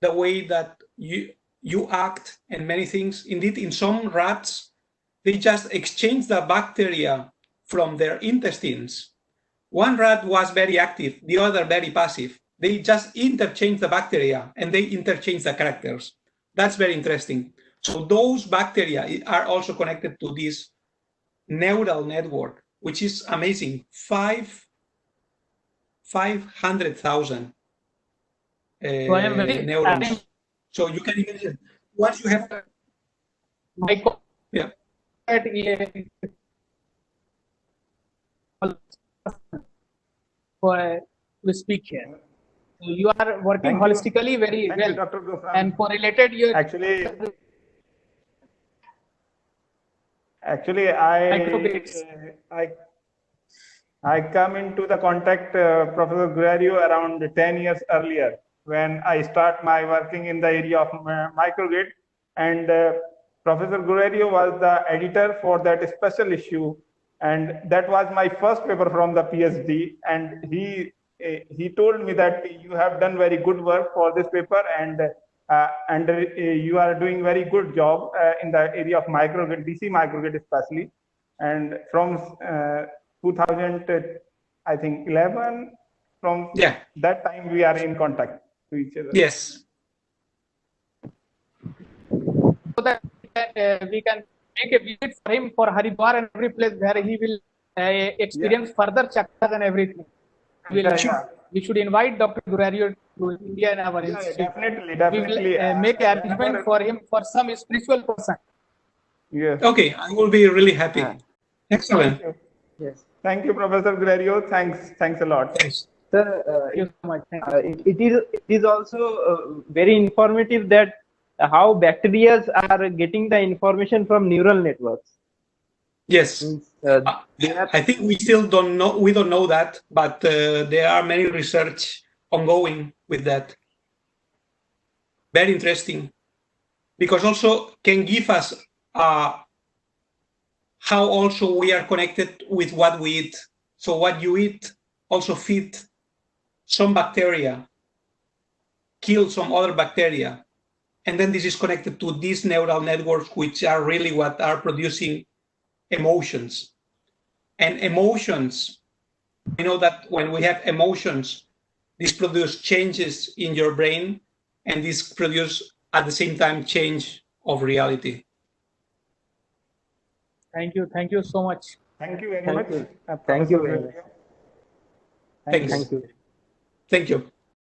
B: the way that you act and many things. Indeed, in some rats, they just exchange the bacteria from their intestines. One rat was very active, the other very passive. They just interchange the bacteria and they interchange the characters. That's very interesting. So those bacteria are also connected to this neural network, which is amazing. 500,000 neurons. So you can imagine once you have. Yeah.
E: To speak here. So you are working holistically very
A: Thank
E: well
A: you, Dr. Goswami.
E: and correlated your
A: Actually, I come into the contact Professor Guerrero around 10 years earlier when I start my working in the area of microgrid, and Professor Guerrero was the editor for that special issue, and that was my first paper from the PhD, and he told me that you have done very good work for this paper, and you are doing very good job in the area of microgrid, DC microgrid especially. And from 2011, from that time we are in contact to each other.
B: Yes.
E: So that we can make a visit for him for Haridwar and every place where he will experience further chapters and everything. We should invite Dr. Guerrero to India and our institute.
A: Definitely.
E: We will make an arrangement for him for some spiritual person.
A: Yes.
B: Okay, I will be really happy. Excellent.
A: Thank you. Yes. Thank you, Professor Guerrero. Thanks a lot.
B: Yes.
C: Sir,
E: Thank you so much.
C: it is also very informative that how bacteria are getting the information from neural networks.
B: Yes. I think we still don't know. We don't know that, but there are many research ongoing with that. Very interesting, because also can give us how also we are connected with what we eat. So what you eat also feed some bacteria, kill some other bacteria, and then this is connected to these neural networks, which are really what are producing emotions. And emotions, we know that when we have emotions, this produce changes in your brain, and this produce at the same time change of reality.
E: Thank you so much.
A: Thank you very much.
C: Thank you very much.
B: Thanks.
C: Thank you.
B: Thank you.